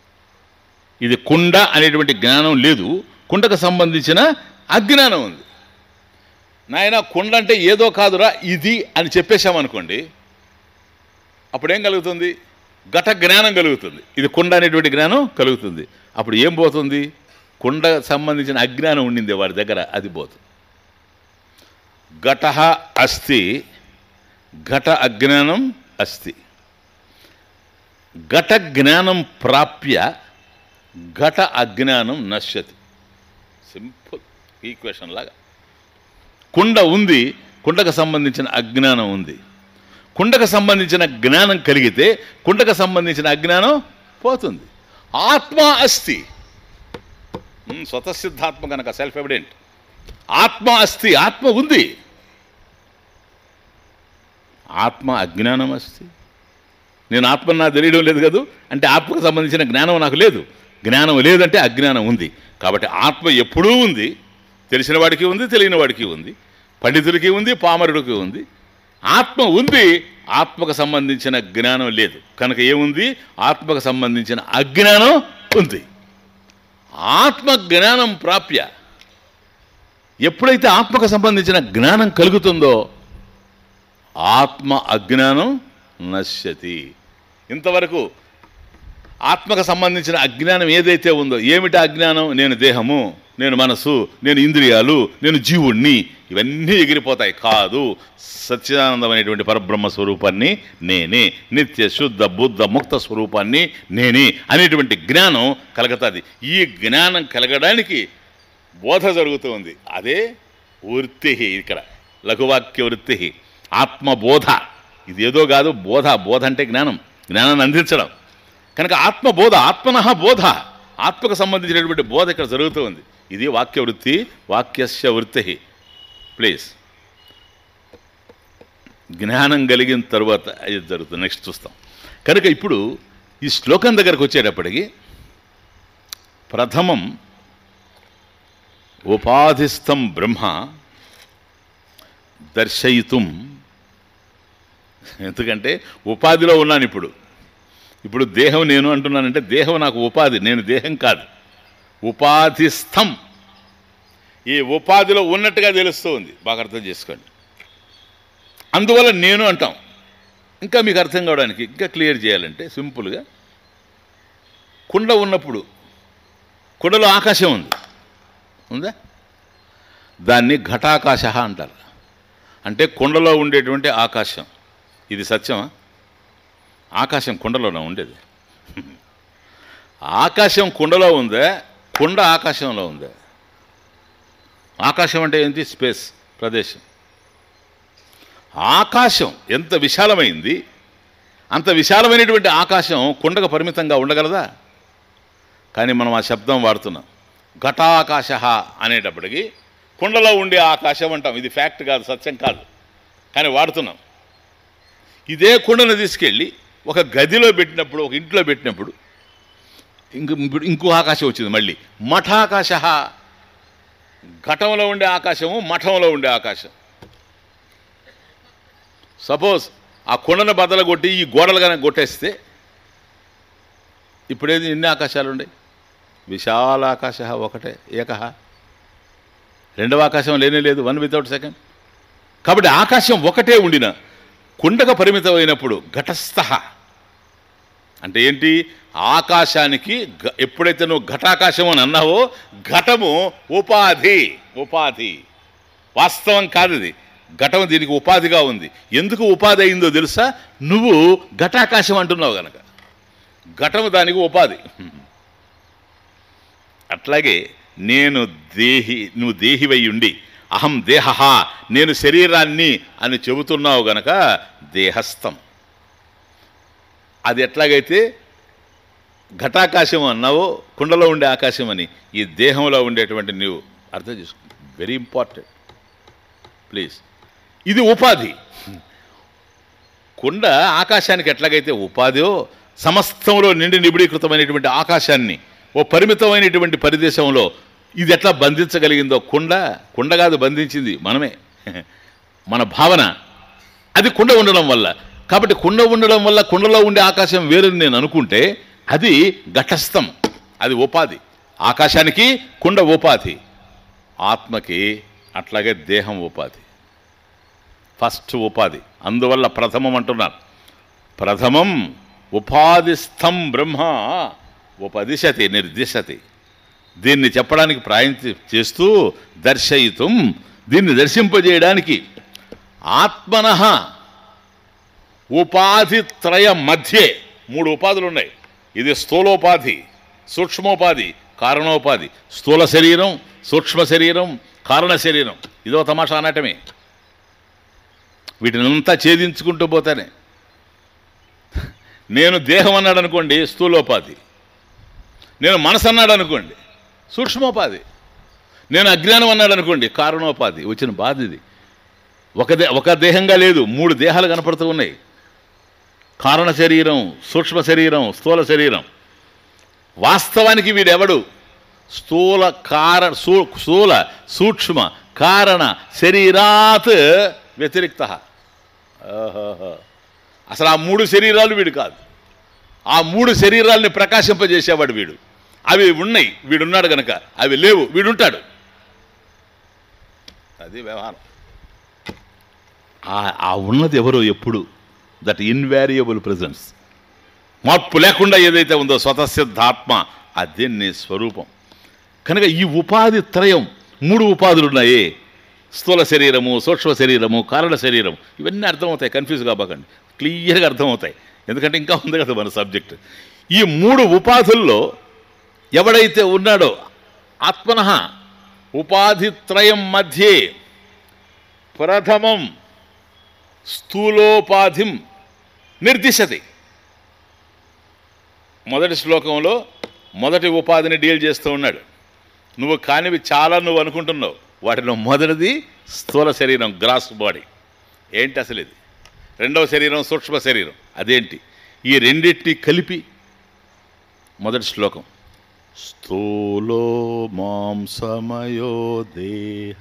ఇది కుండ అనేటువంటి జ్ఞానం లేదు, కుండకు సంబంధించిన అజ్ఞానం ఉంది. నాయన కుండ అంటే ఏదో కాదురా ఇది అని చెప్పేశామనుకోండి, అప్పుడేం కలుగుతుంది? ఘట జ్ఞానం కలుగుతుంది. ఇది కుండ అనేటువంటి జ్ఞానం కలుగుతుంది. అప్పుడు ఏం పోతుంది? కుండ సంబంధించిన అజ్ఞానం ఉండింది వాడి దగ్గర, అది పోతుంది. ఘటః అస్తి, ఘట అజ్ఞానం అస్తి. ఘట జ్ఞానం ప్రాప్య ఘట అజ్ఞానం నశ్యతి. సింపుల్ ఈక్వేషన్ లాగా. కుండ ఉంది, కుండకు సంబంధించిన అజ్ఞానం ఉంది. కుండకు సంబంధించిన జ్ఞానం కలిగితే కుండకు సంబంధించిన అజ్ఞానం పోతుంది. ఆత్మ అస్తి, స్వతసిద్ధాత్మ కనుక సెల్ఫ్ ఎవిడెంట్. ఆత్మ అస్తి, ఆత్మ ఉంది. ఆత్మ అజ్ఞానం అస్తి. నేను ఆత్మ నాకు తెలియడం లేదు కదా అంటే ఆత్మకు సంబంధించిన జ్ఞానం నాకు లేదు. జ్ఞానం లేదంటే అజ్ఞానం ఉంది. కాబట్టి ఆత్మ ఎప్పుడూ ఉంది. తెలిసిన వాడికి ఉంది, తెలియని వాడికి ఉంది, పండితుడికి ఉంది, పామరుడికి ఉంది. ఆత్మ ఉంది, ఆత్మకు సంబంధించిన జ్ఞానం లేదు. కనుక ఏముంది? ఆత్మకు సంబంధించిన అజ్ఞానం ఉంది. ఆత్మ జ్ఞానం ప్రాప్య, ఎప్పుడైతే ఆత్మకు సంబంధించిన జ్ఞానం కలుగుతుందో ఆత్మ అజ్ఞానం నశ్యతి. ఇంతవరకు ఆత్మకు సంబంధించిన అజ్ఞానం ఏదైతే ఉందో, ఏమిటి అజ్ఞానం? నేను దేహము, నేను మనసు, నేను ఇంద్రియాలు, నేను జీవుణ్ణి, ఇవన్నీ ఎగిరిపోతాయి. కాదు, సచ్చిదానందమైనటువంటి పరబ్రహ్మ స్వరూపాన్ని నేనే, నిత్య శుద్ధ బుద్ధ ముక్త స్వరూపాన్ని నేనే అనేటువంటి జ్ఞానం కలుగుతుంది. ఈ జ్ఞానం కలగడానికి బోధ జరుగుతూ ఉంది. అదే వృత్తి. ఇక్కడ లఘువాక్య వృత్తి, ఆత్మబోధ. ఇది ఏదో కాదు, బోధ. బోధ అంటే జ్ఞానం, జ్ఞానాన్ని అందించడం. కనుక ఆత్మబోధ, ఆత్మనః బోధ, ఆత్మకు సంబంధించినటువంటి బోధ ఇక్కడ జరుగుతూ ఉంది. ఇది వాక్య వృత్తి, వాక్యస్య వృత్తి. ప్లీజ్, జ్ఞానం కలిగిన తర్వాత అది జరుగుతుంది. నెక్స్ట్ చూస్తాం. కనుక ఇప్పుడు ఈ శ్లోకం దగ్గరకు వచ్చేటప్పటికి ప్రథమం ఉపాధిస్థం బ్రహ్మ దర్శయితుం. ఎందుకంటే ఉపాధిలో ఉన్నాను. ఇప్పుడు దేహం నేను అంటున్నానంటే దేహం నాకు ఉపాధి, నేను దేహం కాదు. ఉపాధిస్థం, ఈ ఉపాధిలో ఉన్నట్టుగా తెలుస్తూ ఉంది. బాగా అర్థం చేసుకోండి. అందువల్ల నేను అంటాం. ఇంకా మీకు అర్థం కావడానికి ఇంకా క్లియర్ చేయాలంటే సింపుల్గా, కుండ ఉన్నప్పుడు కుండలో ఆకాశం ఉందా? దాన్ని ఘటాకాశ అంటారు. అంటే కుండలో ఉండేటువంటి ఆకాశం. ఇది సత్యమా? ఆకాశం కుండలోనే ఉండేది. ఆకాశం కుండలో ఉందా? కుండ ఆకాశంలో ఉందా? ఆకాశం అంటే ఏంటి? స్పేస్, ప్రదేశం. ఆకాశం ఎంత విశాలమైంది, అంత విశాలమైనటువంటి ఆకాశం కుండకు పరిమితంగా ఉండగలదా? కానీ మనం ఆ శబ్దం వాడుతున్నాం. ఘటాకాశ అనేటప్పటికీ కుండలో ఉండే ఆకాశం అంటాం. ఇది ఫ్యాక్ట్ కాదు, సత్యం కాదు, కానీ వాడుతున్నాం. ఇదే కుండను తీసుకెళ్ళి ఒక గదిలో పెట్టినప్పుడు, ఒక ఇంట్లో పెట్టినప్పుడు ఇంకో ఆకాశం వచ్చింది మళ్ళీ. మఠాకాశ. ఘటంలో ఉండే ఆకాశము, మఠంలో ఉండే ఆకాశం. సపోజ్ ఆ కుండను బద్దలు కొట్టి ఈ గోడలు కానీ కొట్టేస్తే ఇప్పుడేది ఎన్ని ఆకాశాలు ఉన్నాయి? విశాలాకాశ ఒకటే, ఏకహ. రెండవ ఆకాశం లేనే లేదు, వన్ వితౌట్ సెకండ్. కాబట్టి ఆకాశం ఒకటే ఉండిన కుండకు పరిమితమైనప్పుడు ఘటస్థ అంటే ఏంటి? ఆకాశానికి ఎప్పుడైతే నువ్వు ఘటాకాశం అని అన్నావో, ఘటము ఉపాధి. ఉపాధి వాస్తవం కాదు, ఇది ఘటం దీనికి ఉపాధిగా ఉంది. ఎందుకు ఉపాధి అయిందో తెలుసా? నువ్వు ఘటాకాశం అంటున్నావు గనక ఘటము దానికి ఉపాధి. అట్లాగే నేను దేహి, నువ్వు దేహివై ఉండి అహం దేహ, నేను శరీరాన్ని అని చెబుతున్నావు గనక దేహస్థం. అది ఎట్లాగైతే ఘటాకాశం అన్నావో, కుండలో ఉండే ఆకాశం అని ఈ దేహంలో ఉండేటువంటి నీవు అర్థం చేసుకో. Very important please. ఇది ఉపాధి. కుండ ఆకాశానికి ఎట్లాగైతే ఉపాధో, సమస్తంలో నిండి నిబిడీకృతమైనటువంటి ఆకాశాన్ని ఓ పరిమితమైనటువంటి పరిదేశంలో ఇది ఎట్లా బంధించగలిగిందో, కుండ కాదు బంధించింది మనమే, మన భావన. అది కుండ ఉండడం వల్ల. కాబట్టి కుండ ఉండడం వల్ల కుండలో ఉండే ఆకాశం వేరని నేను అనుకుంటే అది ఘటస్థం, అది ఉపాధి. ఆకాశానికి కుండ ఉపాధి, ఆత్మకి అట్లాగే దేహం ఉపాధి, ఫస్ట్ ఉపాధి. అందువల్ల ప్రథమం అంటున్నారు. ప్రథమం ఉపాధిస్థం బ్రహ్మ ఉపదిశతి నిర్దిశతి. దీన్ని చెప్పడానికి ప్రయత్నం చేస్తూ దర్శయితం, దీన్ని దర్శింపజేయడానికి ఆత్మనః ఉపాధిత్రయ మధ్యే 3 ఉపాధులు ఉన్నాయి. ఇది స్థూలోపాధి, సూక్ష్మోపాధి, కారణోపాధి. స్థూల శరీరం, సూక్ష్మ శరీరం, కారణ శరీరం. ఇదో తమాషా అనటమే. వీటినంతా ఛేదించుకుంటూ పోతానే. నేను దేహం అన్నాడు అనుకోండి, స్థూలోపాధి. నేను మనసు అన్నాడు అనుకోండి, సూక్ష్మోపాధి. నేను అజ్ఞానం అన్నాడు అనుకోండి, కారణోపాధి. వచ్చిన బాధ ఇది. ఒక దేహంగా లేదు, 3 దేహాలు కనపడుతూ ఉన్నాయి. కారణ శరీరం, సూక్ష్మ శరీరం, స్థూల శరీరం. వాస్తవానికి వీడెవడు? స్థూల సూక్ష్మ కారణ శరీరాత్ వ్యతిరిక్త. అసలు ఆ 3 శరీరాలు వీడు కాదు. ఆ 3 శరీరాలని ప్రకాశింపజేసేవాడు వీడు. అవి ఉన్నాయి, వీడున్నాడు గనక. అవి లేవు, వీడుంటాడు. అది వ్యవహారం. ఆ ఉన్నది ఎవరో ఎప్పుడు? దట్ ఇన్వారియబుల్ ప్రెజెన్స్, మార్పు లేకుండా ఏదైతే ఉందో స్వతసిద్ధాత్మ, అదే నీ స్వరూపం. కనుక ఈ ఉపాధి త్రయం, 3 ఉపాధులు ఉన్నాయి. స్థూల శరీరము, సూక్ష్మ శరీరము, కారణ శరీరం. ఇవన్నీ అర్థమవుతాయి, కన్ఫ్యూజ్ కాబకండి, క్లియర్గా అర్థమవుతాయి. ఎందుకంటే ఇంకా ఉంది కదా మన సబ్జెక్ట్. ఈ 3 ఉపాధుల్లో ఎవడైతే ఉన్నాడో ఆత్మనః ఉపాధిత్రయం మధ్యే ప్రథమం స్థూలోపాధిం నిర్దిశతి. మొదటి శ్లోకంలో మొదటి ఉపాధిని డీల్ చేస్తూ ఉన్నాడు. నువ్వు కానివి చాలా నువ్వు అనుకుంటున్నావు. వాటిలో మొదటిది స్థూల శరీరం, గ్రాస్ బాడీ. ఏంటి అసలు ఇది? రెండవ శరీరం సూక్ష్మ శరీరం. అదేంటి? ఈ రెండింటిని కలిపి మొదటి శ్లోకం స్థూలో మాంసమయో దేహ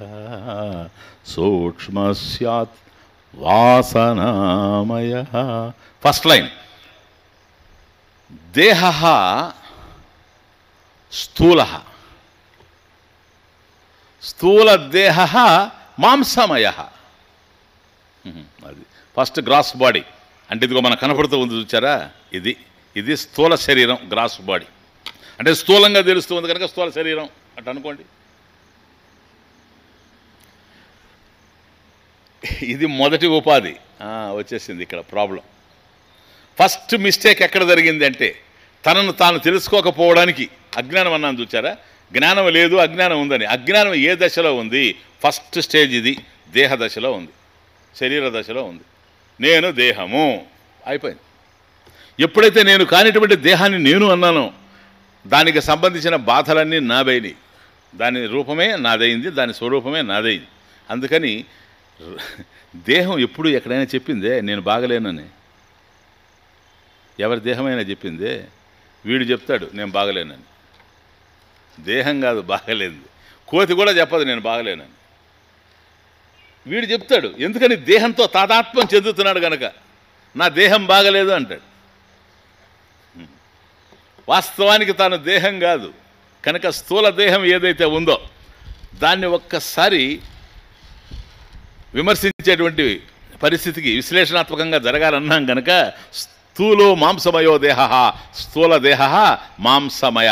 సూక్ష్మస్యాత్ వాసనామయ. ఫస్ట్ లైన్ దేహ స్థూల, స్థూలదేహ మాంసమయ. అది ఫస్ట్ గ్రాస్ బాడీ. అంటే ఇదిగో మనకు కనపడుతూ ఉంది చూచారా, ఇది స్థూల శరీరం, గ్రాస్ బాడీ. అంటే స్థూలంగా తెలుస్తుంది కనుక స్థూల శరీరం అంటే అనుకోండి. ఇది మొదటి ఉపాధి. వచ్చేసింది ఇక్కడ ప్రాబ్లం. ఫస్ట్ మిస్టేక్ ఎక్కడ జరిగింది అంటే తనను తాను తెలుసుకోకపోవడానికి అజ్ఞానం అన్నాను చూచారా. జ్ఞానం లేదు, అజ్ఞానం ఉందని. అజ్ఞానం ఏ దశలో ఉంది? ఫస్ట్ స్టేజ్ ఇది దేహ దశలో ఉంది, శరీర దశలో ఉంది. నేను దేహము అయిపోయింది. ఎప్పుడైతే నేను కానిటువంటి దేహాన్ని నేను అన్నానో దానికి సంబంధించిన బాధలన్నీ నాదైనవి. దాని రూపమే నాదైంది, దాని స్వరూపమే నాదైంది. అందుకని దేహం ఎప్పుడు ఎక్కడైనా చెప్పిందే నేను బాగలేనని? ఎవరి దేహమైనా చెప్పిందే? వీడు చెప్తాడు నేను బాగలేనని. దేహం కాదు బాగలేదు. కోతి కూడా చెప్పదు నేను బాగలేనని. వీడు చెప్తాడు. ఎందుకని? దేహంతో తాదాత్మ్యం చెందుతున్నాడు కనుక నా దేహం బాగలేదు అంటాడు. వాస్తవానికి తాను దేహం కాదు, కనుక స్థూల దేహం ఏదైతే ఉందో దాన్ని ఒక్కసారి విమర్శించేటువంటి పరిస్థితికి విశ్లేషణాత్మకంగా జరగాలన్నాం కనుక స్థూలో మాంసమయో దేహ, స్థూల దేహ మాంసమయ.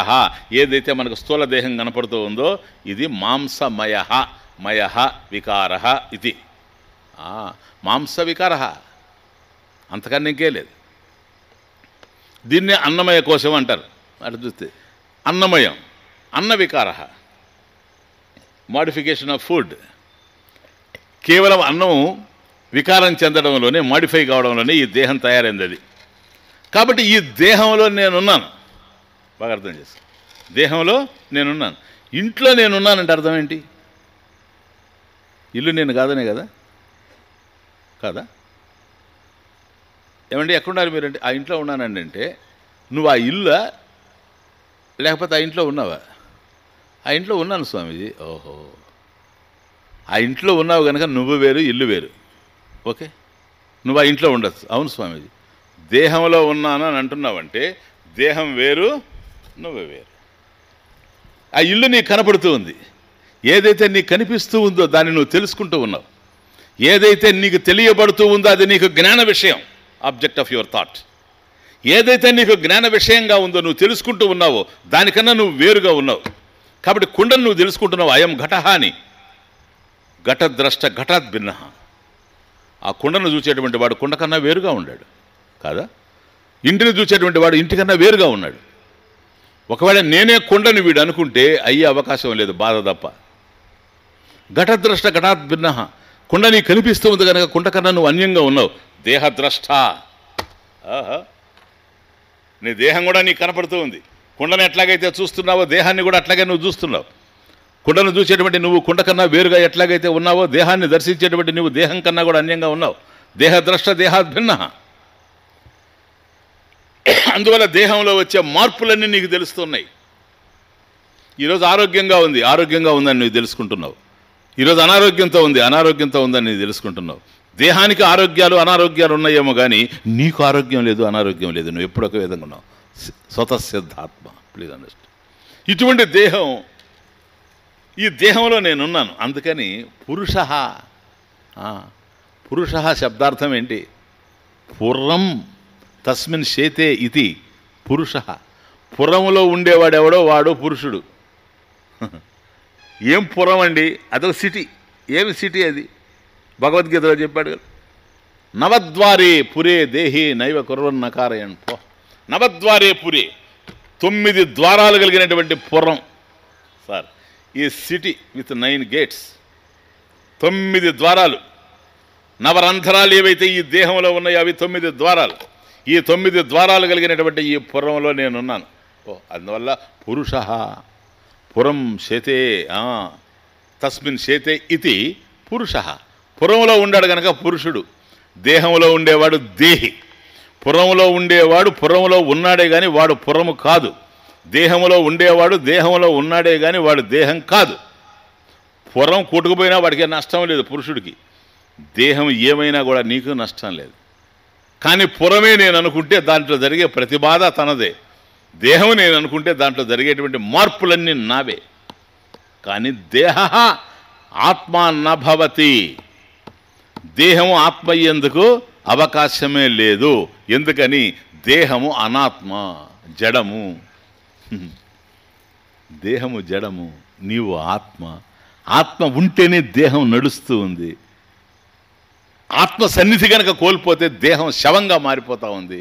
ఏదైతే మనకు స్థూల దేహం కనపడుతూ ఉందో ఇది మాంసమయ, మయ వికార ఇది. మాంస వికార, అంతకన్నా ఇంకే లేదు. దీన్నే అన్నమయ కోశం అంటారు. అటు చూస్తే అన్నమయం, అన్న వికార, మోడిఫికేషన్ ఆఫ్ ఫుడ్. కేవలం అన్నం వికారం చెందడంలోనే, మాడిఫై కావడంలోనే ఈ దేహం తయారైంది. అది కాబట్టి ఈ దేహంలో నేనున్నాను. బాగా అర్థం చేస్తాను. దేహంలో నేనున్నాను. ఇంట్లో నేనున్నానంటే అర్థం ఏంటి? ఇల్లు నేను కాదనే కదా? కాదా? ఏమండి ఎక్కడున్నారు మీరంటే ఆ ఇంట్లో ఉన్నానండి అంటే నువ్వు ఆ ఇల్లా లేకపోతే ఆ ఇంట్లో ఉన్నావా? ఆ ఇంట్లో ఉన్నాను స్వామీజీ. ఓహో, ఆ ఇంట్లో ఉన్నావు కనుక నువ్వు వేరు, ఇల్లు వేరు. ఓకే, నువ్వు ఆ ఇంట్లో ఉండొచ్చు. అవును స్వామీజీ, దేహంలో ఉన్నాను అని అంటున్నావంటే దేహం వేరు, నువ్వు వేరు. ఆ ఇల్లు నీకు కనపడుతూ ఉంది. ఏదైతే నీకు కనిపిస్తూ ఉందో దాన్ని నువ్వు తెలుసుకుంటూ ఉన్నావు. ఏదైతే నీకు తెలియబడుతూ ఉందో అది నీకు జ్ఞాన విషయం, ఆబ్జెక్ట్ ఆఫ్ యువర్ థాట్. ఏదైతే నీకు జ్ఞాన విషయంగా ఉందో నువ్వు తెలుసుకుంటూ ఉన్నావో దానికన్నా నువ్వు వేరుగా ఉన్నావు. కాబట్టి కుండను నువ్వు తెలుసుకుంటున్నావు. అయం ఘటః అని. ఘటద్రష్ట ఘటాత్ భిన్న. ఆ కుండను చూసేటువంటి వాడు కుండ కన్నా వేరుగా ఉన్నాడు కాదా? ఇంటిని చూసేటువంటి వాడు ఇంటికన్నా వేరుగా ఉన్నాడు. ఒకవేళ నేనే కుండని వీడు అనుకుంటే అయ్యే అవకాశం లేదు, బాధ తప్ప. ఘటద్రష్ట ఘటాత్ భిన్న. కుండ నీకు కనిపిస్తూ ఉంది కనుక కుండ కన్నా నువ్వు అన్యంగా ఉన్నావు. దేహద్రష్ట. నీ దేహం కూడా నీకు కనపడుతూ ఉంది. కుండను ఎట్లాగైతే చూస్తున్నావో దేహాన్ని కూడా అట్లాగే నువ్వు చూస్తున్నావు. కుండను చూసేటువంటి నువ్వు కుండ కన్నా వేరుగా ఎట్లాగైతే ఉన్నావో దేహాన్ని దర్శించేటువంటి నువ్వు దేహం కన్నా కూడా అన్యంగా ఉన్నావు. దేహద్రష్ట దేహాత్ భిన్న. అందువల్ల దేహంలో వచ్చే మార్పులన్నీ నీకు తెలుస్తున్నాయి. ఈరోజు ఆరోగ్యంగా ఉంది, ఆరోగ్యంగా ఉందని నువ్వు తెలుసుకుంటున్నావు. ఈరోజు అనారోగ్యంతో ఉంది, అనారోగ్యంతో ఉందని నువ్వు తెలుసుకుంటున్నావు. దేహానికి ఆరోగ్యాలు అనారోగ్యాలు ఉన్నాయేమో కానీ నీకు ఆరోగ్యం లేదు, అనారోగ్యం లేదు. నువ్వు ఎప్పుడు ఒక విధంగా ఉన్నావు. స్వతసిద్ధాత్మ. Please understand. ఇటువంటి దేహం, ఈ దేహంలో నేనున్నాను. అందుకని పురుష. పురుష శబ్దార్థం ఏంటి? పుర్రం తస్మిన్ శేతే ఇది పురుష. పురములో ఉండేవాడెవడో వాడు పురుషుడు. ఏం పురం అండి? అదొక సిటీ. ఏమి సిటీ అది? భగవద్గీతలో చెప్పాడు కదా, నవద్వారే పురే దేహి నైవ కుర్వన్నకారయన్. నవద్వారే పురే, 9 ద్వారాలు కలిగినటువంటి పురం సార్. ఈ సిటీ విత్ 9 గేట్స్, 9 ద్వారాలు. నవరంధ్రాలు ఏవైతే ఈ దేహంలో ఉన్నాయో అవి 9 ద్వారాలు. ఈ 9 ద్వారాలు కలిగినటువంటి ఈ పురంలో నేనున్నాను. అందువల్ల పురుష పురం శేతే తస్మిన్ శేతే ఇది పురుష. పురంలో ఉండాడు కనుక పురుషుడు. దేహంలో ఉండేవాడు దేహి. పురంలో ఉండేవాడు పురంలో ఉన్నాడే కానీ వాడు పురము కాదు. దేహంలో ఉండేవాడు దేహంలో ఉన్నాడే కానీ వాడు దేహం కాదు. పురం కొట్టుకుపోయినా వాడికి నష్టం లేదు పురుషుడికి. దేహం ఏమైనా కూడా నీకు నష్టం లేదు. కానీ పురమే నేను అనుకుంటే దాంట్లో జరిగే ప్రతిబాధ తనదే. దేహం నేను అనుకుంటే దాంట్లో జరిగేటువంటి మార్పులన్నీ నావే. కానీ దేహ ఆత్మ నభవతి. దేహము ఆత్మ అయ్యేందుకు అవకాశమే లేదు. ఎందుకని? దేహము అనాత్మ, జడము. దేహము జడము, నీవు ఆత్మ. ఆత్మ ఉంటేనే దేహం నడుస్తూ ఉంది. ఆత్మ సన్నిధి కనుక కోల్పోతే దేహం శవంగా మారిపోతూ ఉంది.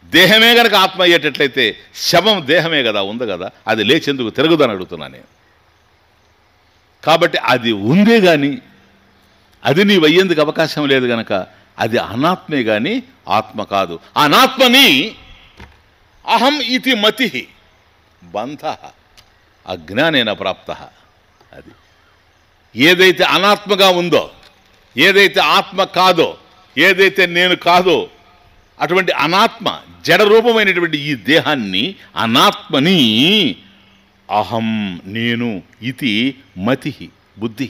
దేహమే కనుక ఆత్మ అయ్యేటట్లయితే శవం దేహమే కదా, ఉంది కదా, అది లేచేందుకు తిరగదని అడుగుతున్నా నేను. కాబట్టి అది ఉందే కానీ అది నీవు అయ్యేందుకు అవకాశం లేదు కనుక అది అనాత్మే కానీ ఆత్మ కాదు. అనాత్మని అహం ఇతి మతి బంధ అజ్ఞానేన ప్రాప్త. అది ఏదైతే అనాత్మగా ఉందో, ఏదైతే ఆత్మ కాదో, ఏదైతే నేను కాదో అటువంటి అనాత్మ జడరూపమైనటువంటి ఈ దేహాన్ని, అనాత్మని అహం నేను ఇతి మతి బుద్ధి.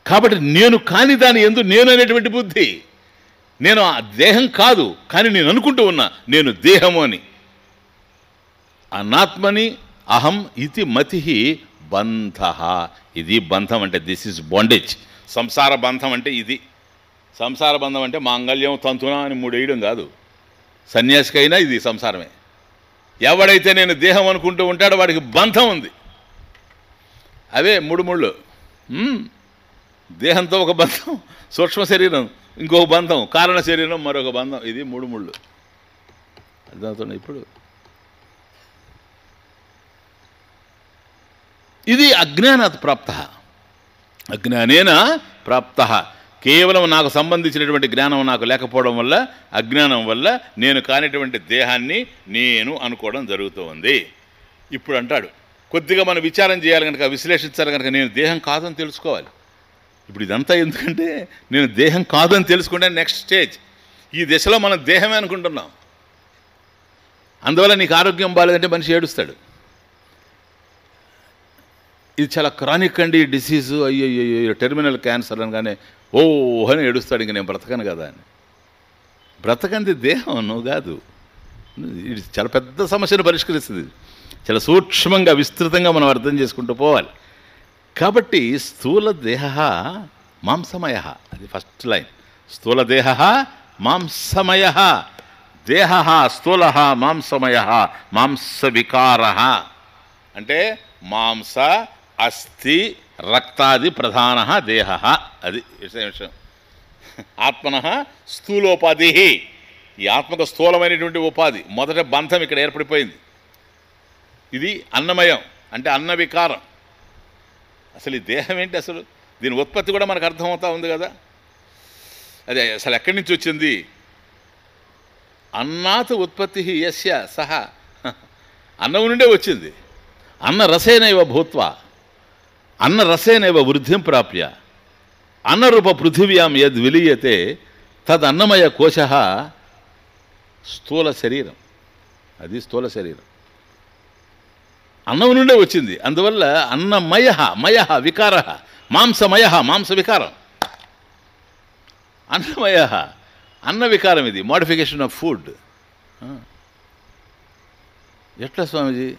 కాబట్టి నేను కాని దాని యందు నేను అనేటువంటి బుద్ధి. నేను ఆ దేహం కాదు కానీ నేను అనుకుంటూ ఉన్నా నేను దేహము అని. అనాత్మని అహం ఇది మతి బంధ. ఇది బంధం అంటే దిస్ ఈజ్ బాండేజ్. సంసార బంధం అంటే ఇది. సంసార బంధం అంటే మాంగళ్యం తంతునా అని 3 వేయడం కాదు. సన్యాసికైనా ఇది సంసారమే. ఎవడైతే నేను దేహం అనుకుంటూ ఉంటాడో వాడికి బంధం ఉంది. అవే 3 ముళ్ళు. దేహంతో ఒక బంధం, సూక్ష్మ శరీరం ఇంకొక బంధం, కారణ శరీరం మరొక బంధం. ఇది 3 ముళ్ళు. అర్థమవుతుంది ఇప్పుడు. ఇది అజ్ఞానాత్ ప్రాప్త. అజ్ఞానేన ప్రాప్త. కేవలం నాకు సంబంధించినటువంటి జ్ఞానం నాకు లేకపోవడం వల్ల, అజ్ఞానం వల్ల నేను కానిటువంటి దేహాన్ని నేను అనుకోవడం జరుగుతూ ఉంది. ఇప్పుడు అంటాడు, కొద్దిగా మనం విచారం చేయాలి కనుక, విశ్లేషించాలి కనుక నేను దేహం కాదని తెలుసుకోవాలి. ఇప్పుడు ఇదంతా ఎందుకంటే నేను దేహం కాదని తెలుసుకుంటే నెక్స్ట్ స్టేజ్. ఈ దశలో మనం దేహమే అనుకుంటున్నాం. అందువల్ల నీకు ఆరోగ్యం బాగాలేదంటే మనిషి ఏడుస్తాడు. ఇది చాలా క్రానిక్ అండి డిసీజు, అయ్యో టెర్మినల్ క్యాన్సర్ అనగానే ఓ అని ఏడుస్తాడు, ఇంక నేను బ్రతకను కదా అని. బ్రతకంది దేహం, నువ్వు కాదు. ఇది చాలా పెద్ద సమస్యను పరిష్కరిస్తుంది. చాలా సూక్ష్మంగా విస్తృతంగా మనం అర్థం చేసుకుంటూ పోవాలి. కాబట్టి స్థూల దేహ మాంసమయ, అది ఫస్ట్ లైన్. స్థూల దేహ మాంసమయ. దేహ స్థూల మాంసమయ మాంస వికార అంటే మాంస అస్థి రక్తాది ప్రధాన దేహ. అది విషయం. ఆత్మన స్థూలోపాధి. ఈ ఆత్మకు స్థూలమైనటువంటి ఉపాధి, మొదట బంధం ఇక్కడ ఏర్పడిపోయింది. ఇది అన్నమయం అంటే అన్న వికారం. అసలు ఈ దేహం ఏంటి? అసలు దీని ఉత్పత్తి కూడా మనకు అర్థమవుతా ఉంది కదా. అదే అసలు ఎక్కడి నుంచి వచ్చింది? అన్నాత్ ఉత్పత్తి యస్య సహ. అన్నం నుండే వచ్చింది. అన్న రసేనైవ భూత్వా అన్న రసేనైవ వృద్ధిం ప్రాప్య అన్నరూప పృథివ్యాం యద్ విలీయతే తద్ అన్నమయ కోశ స్థూల శరీరం. అది స్థూల శరీరం. అన్నం నుండే వచ్చింది. అందువల్ల అన్నమయ మయ వికార మాంసమయ మాంస వికారం. అన్నమయ అన్న వికారం. ఇది మోడిఫికేషన్ ఆఫ్ ఫుడ్. ఎట్లా స్వామీజీ?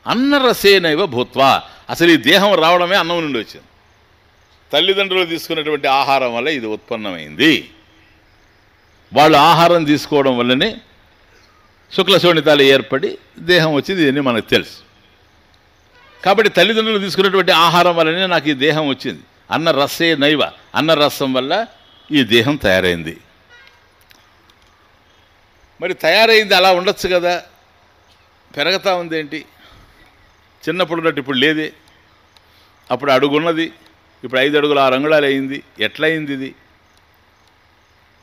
అన్నరసేనైవ భూత్వా. అసలు ఈ దేహం రావడమే అన్నం నుండి వచ్చింది. తల్లిదండ్రులు తీసుకున్నటువంటి ఆహారం వల్ల ఇది ఉత్పన్నమైంది. వాళ్ళు ఆహారం తీసుకోవడం వల్లనే శుక్లశోణితాలు ఏర్పడి దేహం వచ్చింది. ఇవన్నీ మనకు తెలుసు. కాబట్టి తల్లిదండ్రులు తీసుకున్నటువంటి ఆహారం వల్లనే నాకు ఈ దేహం వచ్చింది. అన్న రసే నైవ, అన్న రసం వల్ల ఈ దేహం తయారైంది. మరి తయారైంది అలా ఉండొచ్చు కదా, పెరగతా ఉందేంటి? చిన్నప్పుడు ఉన్నట్టు ఇప్పుడు లేదే. అప్పుడు అడుగున్నది, ఇప్పుడు 5 అడుగులు 6 అంగుళాలు అయింది. ఎట్లయింది ఇది?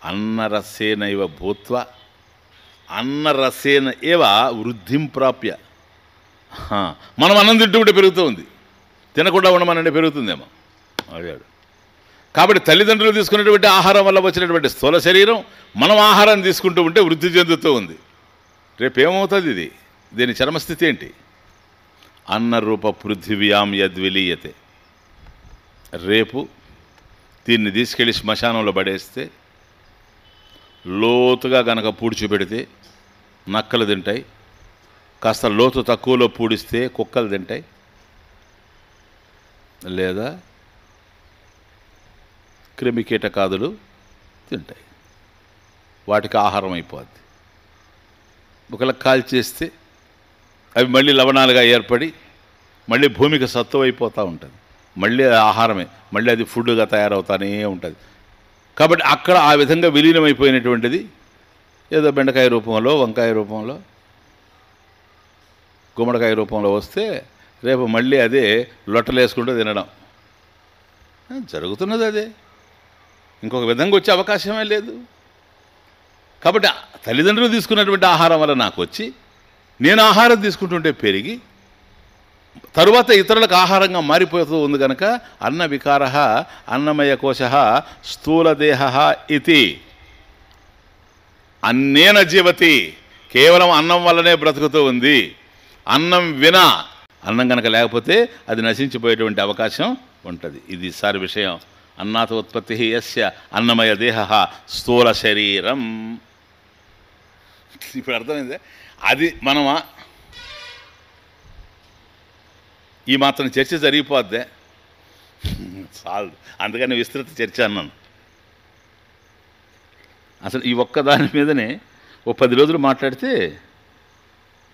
అన్నరసేనైవ భూత్వ అన్నరసేన ఏవ వృద్ధిం ప్రాప్య. మనం అన్నం తింటుంటే పెరుగుతూ ఉంది, తినకుండా ఉండమనంటే పెరుగుతుందేమో అడిగాడు. కాబట్టి తల్లిదండ్రులు తీసుకున్నటువంటి ఆహారం వల్ల వచ్చినటువంటి స్థూల శరీరం మనం ఆహారం తీసుకుంటూ ఉంటే వృద్ధి చెందుతూ ఉంది. రేపేమవుతుంది ఇది? దీని చరమస్థితి ఏంటి? అన్నరూప పృథివ్యాం యద్విలీయతే. రేపు దీన్ని తీసుకెళ్ళి శ్మశానంలో పడేస్తే, లోతుగా గనక పూడ్చిపెడితే నక్కలు తింటాయి, కాస్త లోతు తక్కువలో పూడిస్తే కుక్కలు తింటాయి, లేదా క్రిమికీటకాదులు తింటాయి. వాటికి ఆహారం అయిపోద్ది. ఒకవేళ కాల్చేస్తే అవి మళ్ళీ లవణాలుగా ఏర్పడి మళ్ళీ భూమికి సత్తువ అయిపోతూ ఉంటుంది. మళ్ళీ ఆహారమే, మళ్ళీ అది ఫుడ్గా తయారవుతానే ఉంటుంది. కాబట్టి అక్కడ ఆ విధంగా విలీనమైపోయినటువంటిది ఏదో బెండకాయ రూపంలో, వంకాయ రూపంలో, గుమ్మడికాయ రూపంలో వస్తే రేపు మళ్ళీ అదే లొట్టలేసుకుంటూ తినడం జరుగుతున్నది. అదే ఇంకొక విధంగా వచ్చే అవకాశమే లేదు. కాబట్టి తల్లిదండ్రులు తీసుకున్నటువంటి ఆహారం వల్ల నాకు వచ్చి, నేను ఆహారం తీసుకుంటుంటే పెరిగి తరువాత ఇతరులకు ఆహారంగా మారిపోతూ ఉంది కనుక అన్న వికార అన్నమయ కోశ స్థూలదేహ ఇది. అన్నేన జీవతి. కేవలం అన్నం వల్లనే బ్రతుకుతూ ఉంది. అన్నం వినా, అన్నం కనుక లేకపోతే అది నశించిపోయేటువంటి అవకాశం ఉంటుంది. ఇది సారి విషయం. అన్నాత ఉత్పత్తి యస్య అన్నమయ దేహ స్థూల శరీరం. ఇప్పుడు అర్థమైందే. అది మనమా ఈ మాత్రం చర్చ జరిగిపోద్దే చాలు. అందుకని విస్తృత చర్చ అన్నాను. అసలు ఈ ఒక్క దాని మీదనే ఓ 10 రోజులు మాట్లాడితే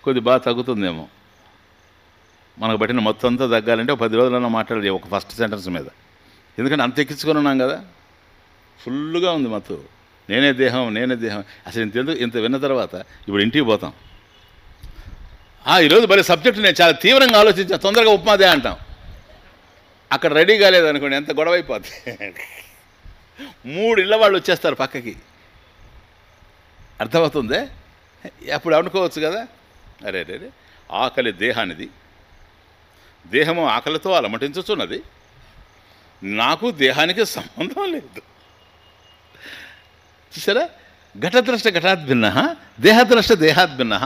కొద్ది బాగా తగ్గుతుందేమో. మనకు పట్టిన మొత్తం అంతా తగ్గాలంటే ఒక 10 రోజులన్నా మాట్లాడాలి ఒక ఫస్ట్ సెంటెన్స్ మీద. ఎందుకంటే అంత ఎక్కించుకొని ఉన్నాం కదా, ఫుల్గా ఉంది మత్తు. నేనే దేహం, నేనే దేహం. అసలు ఇంత విన్న తర్వాత ఇప్పుడు ఇంటికి పోతాం. ఈరోజు మరి సబ్జెక్టు నేను చాలా తీవ్రంగా ఆలోచించాను, తొందరగా ఉప్మాదే అంటాం. అక్కడ రెడీ కాలేదనుకోండి ఎంత గొడవ అయిపోద్ది. 3 ఇళ్ళ వాళ్ళు వచ్చేస్తారు పక్కకి. అర్థమవుతుందే? అప్పుడు అనుకోవచ్చు కదా, అరే రే ఆకలి దేహానిది, దేహము ఆకలితో అలమటించుచున్నది, నాకు దేహానికి సంబంధం లేదు. చూసారా? ఘటద్రష్ట ఘటాత్ భిన్న, దేహద్రష్ట దేహాత్ భిన్న.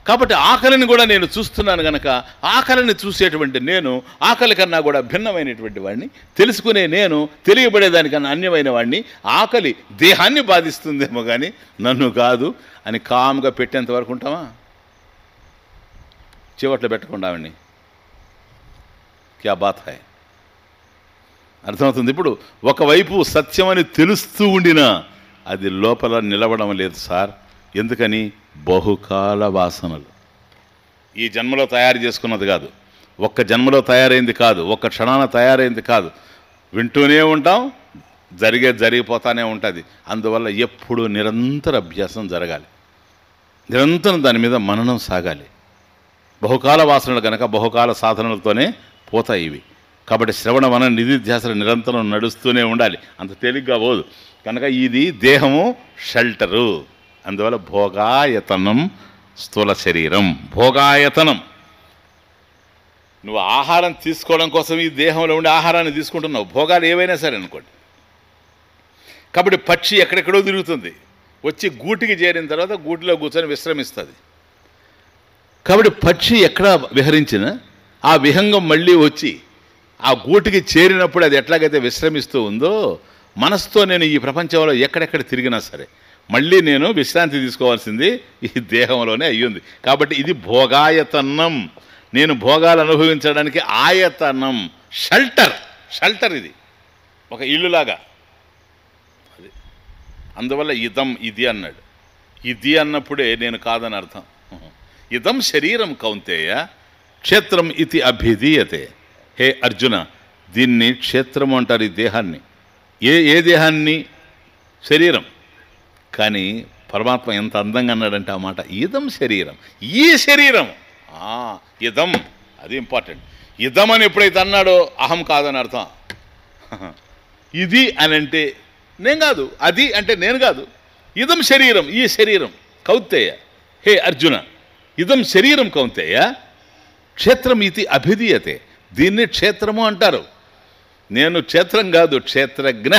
కాబట్టి ఆకలిని కూడా నేను చూస్తున్నాను కనుక ఆకలిని చూసేటువంటి నేను ఆకలి కన్నా కూడా భిన్నమైనటువంటి వాడిని, తెలుసుకునే నేను తెలియబడేదానికన్నా అన్యమైన వాడిని. ఆకలి దేహాన్ని బాధిస్తుందేమో కానీ నన్ను కాదు అని కామ్గా పెట్టేంత వరకు ఉంటామా? చివట్లో పెట్టకుండా ఆవిడ్ని క్యా బాత్ హై. అర్థమవుతుంది? ఇప్పుడు ఒకవైపు సత్యమని తెలుస్తూ ఉండినా అది లోపల నిలవడం లేదు సార్. ఎందుకని? బహుకాల వాసనలు. ఈ జన్మలో తయారు చేసుకున్నది కాదు, ఒక్క జన్మలో తయారైంది కాదు, ఒక్క క్షణాన తయారైంది కాదు. వింటూనే ఉంటాం, జరిగిపోతానే ఉంటుంది. అందువల్ల ఎప్పుడు నిరంతర అభ్యాసం జరగాలి, నిరంతరం దాని మీద మననం సాగాలి. బహుకాల వాసనలు కనుక బహుకాల సాధనలతోనే పోతాయి ఇవి. కాబట్టి శ్రవణ మన నిధిధ్యాసలు నిరంతరం నడుస్తూనే ఉండాలి, అంత తేలిగ్గా పోదు. కనుక ఇది దేహము షెల్టరు. అందువల్ల భోగాయతనం స్థూల శరీరం. భోగాయతనం, నువ్వు ఆహారం తీసుకోవడం కోసం ఈ దేహంలో ఉండే ఆహారాన్ని తీసుకుంటున్నావు, భోగాలు ఏవైనా సరే అనుకోండి. కాబట్టి పక్షి ఎక్కడెక్కడో తిరుగుతుంది, వచ్చి గూటికి చేరిన తర్వాత గూటిలో కూర్చొని విశ్రమిస్తుంది. కాబట్టి పక్షి ఎక్కడ విహరించినా ఆ విహంగం మళ్ళీ వచ్చి ఆ గూటికి చేరినప్పుడు అది ఎట్లాగైతే విశ్రమిస్తూ ఉందో, మనసుతో నేను ఈ ప్రపంచంలో ఎక్కడెక్కడ తిరిగినా సరే మళ్ళీ నేను విశ్రాంతి తీసుకోవాల్సింది ఈ దేహంలోనే అయ్యింది. కాబట్టి ఇది భోగాయతనం. నేను భోగాలు అనుభవించడానికి ఆయతనం, షెల్టర్ ఇది ఒక ఇల్లులాగా. అది అందువల్ల ఇదం ఇది అన్నాడు. ఇది అన్నప్పుడే నేను కాదని అర్థం. ఇదం శరీరం కౌంతేయ క్షేత్రం ఇది అభిధీయతే. హే అర్జున, దీన్ని క్షేత్రము అంటారు ఈ దేహాన్ని. ఏ దేహాన్ని? శరీరం. కానీ పరమాత్మ ఎంత అందంగా అన్నాడంటే ఆ మాట, ఇదం శరీరం, ఈ శరీరం. ఇదం, అది ఇంపార్టెంట్. ఇదం అని ఎప్పుడైతే అన్నాడో అహం కాదని అర్థం. ఇది అని అంటే నేను కాదు, అది అంటే నేను కాదు. ఇదం శరీరం, ఈ శరీరం. కౌంతేయ, హే అర్జున, ఇదం శరీరం కౌంతేయ క్షేత్రం ఇది అభిధీయతే. దీన్ని క్షేత్రము అంటారు. నేను క్షేత్రం కాదు, క్షేత్రజ్ఞ.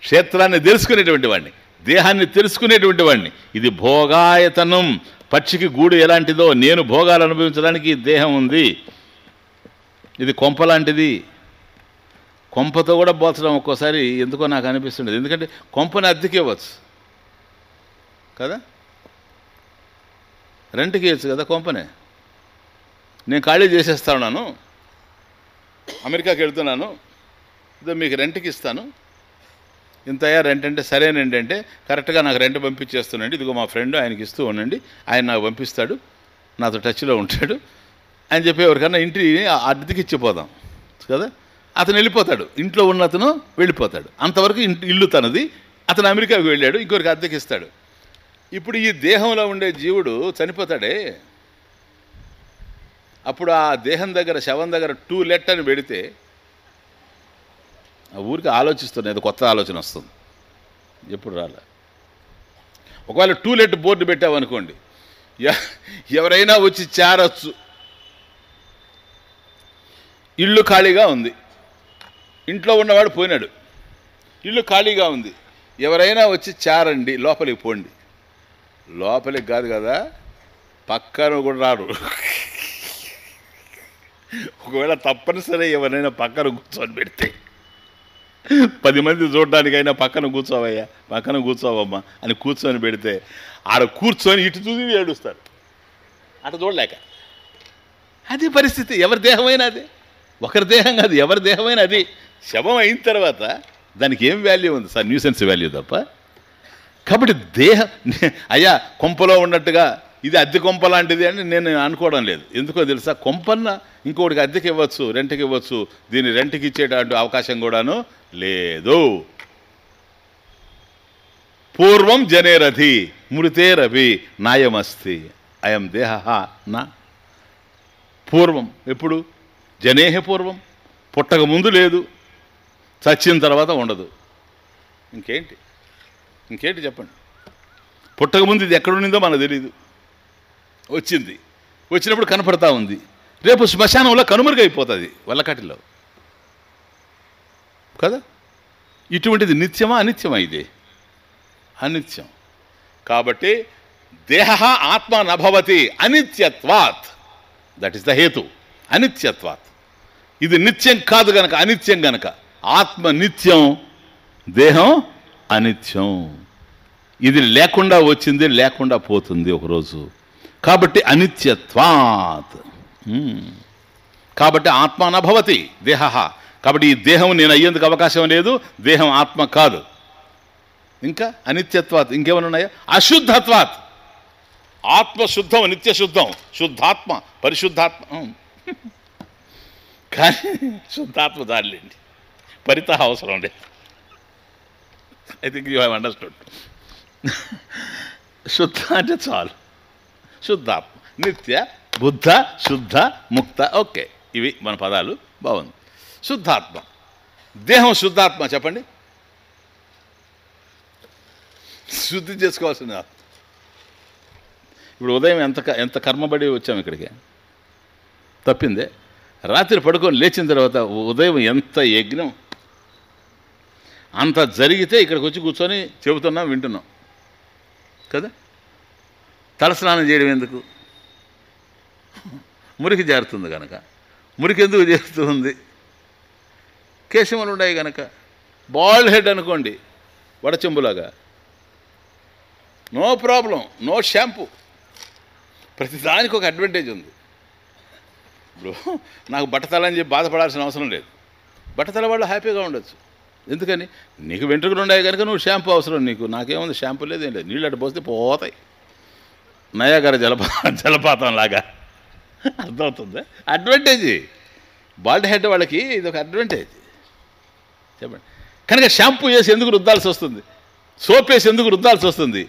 క్షేత్రాన్ని తెలుసుకునేటువంటి వాడిని, దేహాన్ని తెలుసుకునేటువంటి వాడిని. ఇది భోగాయతనం. పక్షికి గూడు ఎలాంటిదో నేను భోగాలు అనుభవించడానికి దేహం ఉంది. ఇది కొంప లాంటిది. కొంపతో కూడా పోల్చడం ఒక్కోసారి ఎందుకో నాకు అనిపిస్తుండేది. ఎందుకంటే కొంపని అద్దెకి ఇవ్వచ్చు కదా, రెంట్కి ఇవ్వచ్చు కదా కొంపనే. నేను ఖాళీ చేసేస్తా ఉన్నాను, అమెరికాకి వెళ్తున్నాను, ఇదో మీకు రెంట్కి ఇస్తాను, ఇంతయా రెంట్ అంటే సరేనండి అంటే కరెక్ట్గా నాకు రెంట్ పంపించేస్తున్నాండి, ఇదిగో మా ఫ్రెండ్ ఆయనకి ఇస్తూ ఉండండి, ఆయన నాకు పంపిస్తాడు, నాతో టచ్లో ఉంటాడు అని చెప్పి ఎవరికన్నా ఇంటి అద్దెకి ఇచ్చిపోదాం కదా. అతను వెళ్ళిపోతాడు, ఇంట్లో ఉన్న అతను వెళ్ళిపోతాడు, అంతవరకు ఇల్లు తనది. అతను అమెరికాకు వెళ్ళాడు, ఇంకొకరికి అద్దెకి ఇస్తాడు. ఇప్పుడు ఈ దేహంలో ఉండే జీవుడు చనిపోతాడే, అప్పుడు ఆ దేహం దగ్గర శవం దగ్గర టూలెట్ అని పెడితే ఆ ఊరికి ఆలోచిస్తున్నాయి, అది కొత్త ఆలోచన వస్తుంది, ఎప్పుడు రాలే. ఒకవేళ టూలెట్ బోర్డు పెట్టామనుకోండి, ఎవరైనా వచ్చి చేరచ్చు. ఇల్లు ఖాళీగా ఉంది, ఇంట్లో ఉన్నవాడు పోయినాడు, ఇల్లు ఖాళీగా ఉంది, ఎవరైనా వచ్చి చేరండి, లోపలికి పోండి. లోపలికి కాదు కదా, పక్కన కూడా రాడు. ఒకవేళ తప్పనిసరి ఎవరైనా పక్కన కూర్చొని పెడితే 10 మంది చూడడానికైనా పక్కన కూర్చోవయ్యా, పక్కన కూర్చోవమ్మా అని కూర్చొని పెడితే ఆడ కూర్చొని ఇటు చూసి ఏడుస్తాడు, అటు చూడలేక. అది పరిస్థితి. ఎవరి దేహమైనా అదే, ఒకరి దేహం కాదు, ఎవరి దేహమైనా అది. శవం అయిన తర్వాత దానికి ఏం వాల్యూ ఉంది సార్? న్యూసెన్స్ వాల్యూ తప్ప. కాబట్టి అయ్యా కొంపలో ఉన్నట్టుగా ఇది అద్దె కొంప లాంటిది అని నేను అనుకోవడం లేదు. ఎందుకో తెలుసా? కొంపన్న ఇంకోటికి అద్దెకి ఇవ్వచ్చు, రెంట్కి ఇవ్వచ్చు. దీన్ని రెంట్కి ఇచ్చేటటువంటి అవకాశం కూడాను లేదు. పూర్వం జనేరధి మృతేరభి నాయమస్తి అయం దేహ నా. పూర్వం ఎప్పుడు? జనేహ పూర్వం, పుట్టక ముందు లేదు, చచ్చిన తర్వాత ఉండదు. ఇంకేంటి చెప్పండి? పుట్టక ముందు ఇది ఎక్కడుండిందో మనకు తెలియదు, వచ్చినప్పుడు కనపడతా ఉంది, రేపు శ్మశానంలో కనుమరుగైపోతుంది వల్లకాటిలో కదా. ఇటువంటిది నిత్యమా అనిత్యమా? ఇది అనిత్యం. కాబట్టి దేహ ఆత్మ నభవతి అనిత్యత్వాత్. దట్ ఈస్ ద హేతు. అనిత్యత్వాత్. ఇది నిత్యం కాదు గనక, అనిత్యం గనక. ఆత్మ నిత్యం, దేహం అనిత్యం. ఇది లేకుండా వచ్చింది, లేకుండా పోతుంది ఒకరోజు. కాబట్టి అనిత్యత్వాత్. కాబట్టి ఆత్మ నభవతి దేహ. కాబట్టి ఈ దేహం నేను అయ్యేందుకు అవకాశం లేదు, దేహం ఆత్మ కాదు. ఇంకా అనిత్యత్వాత్ ఇంకేమైనా ఉన్నాయా? అశుద్ధత్వాత్. ఆత్మ శుద్ధం, నిత్య శుద్ధం, శుద్ధాత్మ, పరిశుద్ధాత్మ. కానీ శుద్ధాత్మ దానిలేండి, పరితహ అవసరం లేదు. I think you have understood. శుద్ధ అంటే చాలు. శుద్ధాత్మ, నిత్య, బుద్ధ, శుద్ధ, ముక్త. ఓకే, ఇవి మన పదాలు. బాగుంది. శుద్ధాత్మ, దేహం శుద్ధాత్మ. చెప్పండి, శుద్ధి చేసుకోవాల్సిన ఆత్మ. ఇప్పుడు ఉదయం ఎంత కర్మబడి వచ్చాం ఇక్కడికి, తప్పిందే. రాత్రి పడుకొని లేచిన తర్వాత ఉదయం ఎంత యజ్ఞం, అంత జరిగితే ఇక్కడికి వచ్చి కూర్చొని చెబుతున్నాం, వింటున్నాం కదా. తలస్నానం చేయడం ఎందుకు? మురికి జారుతుంది కనుక. మురికి ఎందుకు చేస్తుంది? కేశములు ఉన్నాయి కనుక. బాల్డ్ హెడ్ అనుకోండి, వడచెంబులాగా, నో ప్రాబ్లం, నో షాంపూ. ప్రతిదానికి ఒక అడ్వాంటేజ్ ఉంది. ఇప్పుడు నాకు బట్టతల అని చెప్పి బాధపడాల్సిన అవసరం లేదు. బట్టతల వాళ్ళు హ్యాపీగా ఉండొచ్చు. ఎందుకని? నీకు వెంట్రుకలు ఉన్నాయి కనుక నువ్వు షాంపూ అవసరం నీకు. నాకేముంది, షాంపూ లేదు, ఏం లేదు. నీళ్ళు అటు పోస్తే పోతాయి, నయాగర జలపాతం లాగా. అర్థమవుతుంది? అడ్వాంటేజ్. బాల్డ్ హెడ్ వాళ్ళకి ఇది ఒక అడ్వాంటేజ్. చెప్పండి. కనుక షాంపూ వేసి ఎందుకు రుద్దాల్సి వస్తుంది? సోప్ వేసి ఎందుకు రుద్దాల్సి వస్తుంది?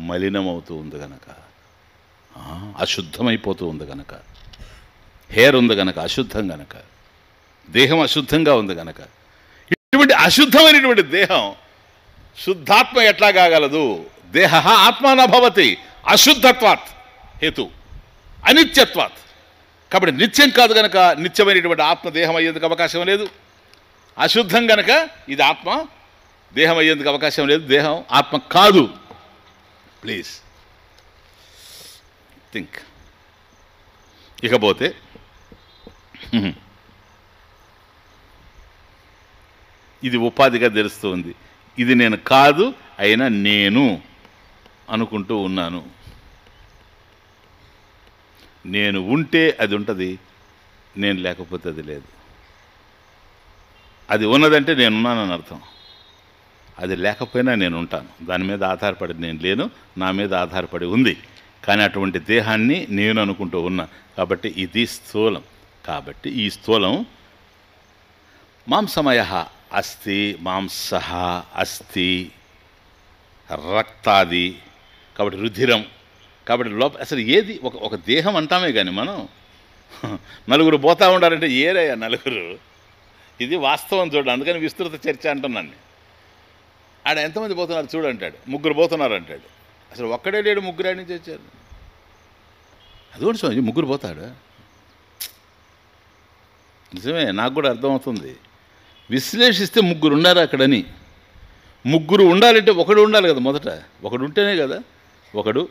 మలినమవుతూ ఉంది కనుక, అశుద్ధమైపోతూ ఉంది కనుక. హెయిర్ ఉంది కనుక, అశుద్ధం కనుక, దేహం అశుద్ధంగా ఉంది కనుక. ఇటువంటి అశుద్ధమైనటువంటి దేహం శుద్ధాత్మ ఎట్లా కాగలదు? దేహ ఆత్మానభవతి అశుద్ధత్వాత్ హేతు అనిత్యత్వాత్. కాబట్టి నిత్యం కాదు కనుక నిత్యమైనటువంటి ఆత్మ దేహం అయ్యేందుకు అవకాశం లేదు. అశుద్ధం కనుక ఇది ఆత్మ దేహం అయ్యేందుకు అవకాశం లేదు. దేహం ఆత్మ కాదు. Please think. ఇకపోతే ఇది ఉపాధిగా తెలుస్తూ ఉంది. ఇది నేను కాదు, అయినా నేను అనుకుంటూ ఉన్నాను. నేను ఉంటే అది ఉంటుంది, నేను లేకపోతే అది లేదు. అది ఉన్నదంటే నేనున్నానని అర్థం. అది లేకపోయినా నేను ఉంటాను. దాని మీద ఆధారపడి నేను లేను, నా మీద ఆధారపడి ఉంది. కానీ అటువంటి దేహాన్ని నేను అనుకుంటూ ఉన్నా. కాబట్టి ఇది స్థూలం. కాబట్టి ఈ స్థూలం మాంసమయ అస్తి, మాంస అస్తి, రక్తాది, కాబట్టి రుధిరం. కాబట్టి అసలు ఏది ఒక దేహం అంటామే కానీ మనం నలుగురు పోతా ఉండాలంటే ఏరయ్యా నలుగురు? ఇది వాస్తవం చూడండి. అందుకని విస్తృత చర్చ అంటున్నాను. ఆడ ఎంతమంది పోతున్నారు చూడంటాడు, ముగ్గురు పోతున్నారు అంటాడు. అసలు ఒక్కడే లేడు, ముగ్గురు ఆడి నుంచి వచ్చారు. అది కూడా స్వామి, ముగ్గురు పోతాడు. నిజమే, నాకు కూడా అర్థమవుతుంది. విశ్లేషిస్తే ముగ్గురు ఉన్నారు అక్కడని. ముగ్గురు ఉండాలంటే ఒకడు ఉండాలి కదా. మొదట ఒకడు ఉంటేనే కదా ఒకడు.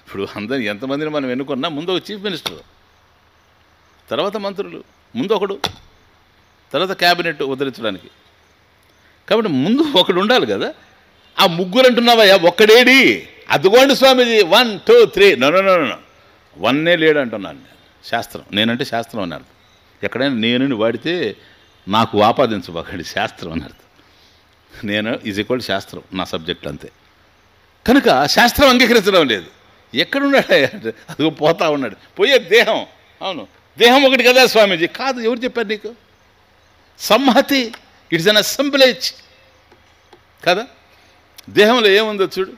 ఇప్పుడు అందరు ఎంతమందిని మనం ఎన్నుకున్నా ముందు ఒక చీఫ్ మినిస్టర్, తర్వాత మంత్రులు, ముందు ఒకడు, తర్వాత క్యాబినెట్ ఉద్ధరించడానికి. కాబట్టి ముందు ఒకడు ఉండాలి కదా. ఆ ముగ్గురు అంటున్నావయ్యా, ఒక్కడేడి? అదిగోండి స్వామీజీ 1 2 3. నో, వన్నే లేడు అంటున్నాను నేను. శాస్త్రం, నేనంటే శాస్త్రం అని అర్థం. ఎక్కడైనా నేనుని వాడితే నాకు ఆపాదించబోకండి, శాస్త్రం అని అర్థం. నేను ఈజ్ ఈక్వల్ శాస్త్రం, నా సబ్జెక్ట్ అంతే. కనుక శాస్త్రం అంగీకరించడం లేదు. ఎక్కడున్నాడు? అదిగో పోతా ఉన్నాడు. పోయే దేహం. అవును, దేహం ఒకటి కదా స్వామీజీ. కాదు, ఎవరు చెప్పారు నీకు? సంహతి, ఇట్స్ అన్ అసెంబ్లేజ్ కదా. దేహంలో ఏముందో చూడు.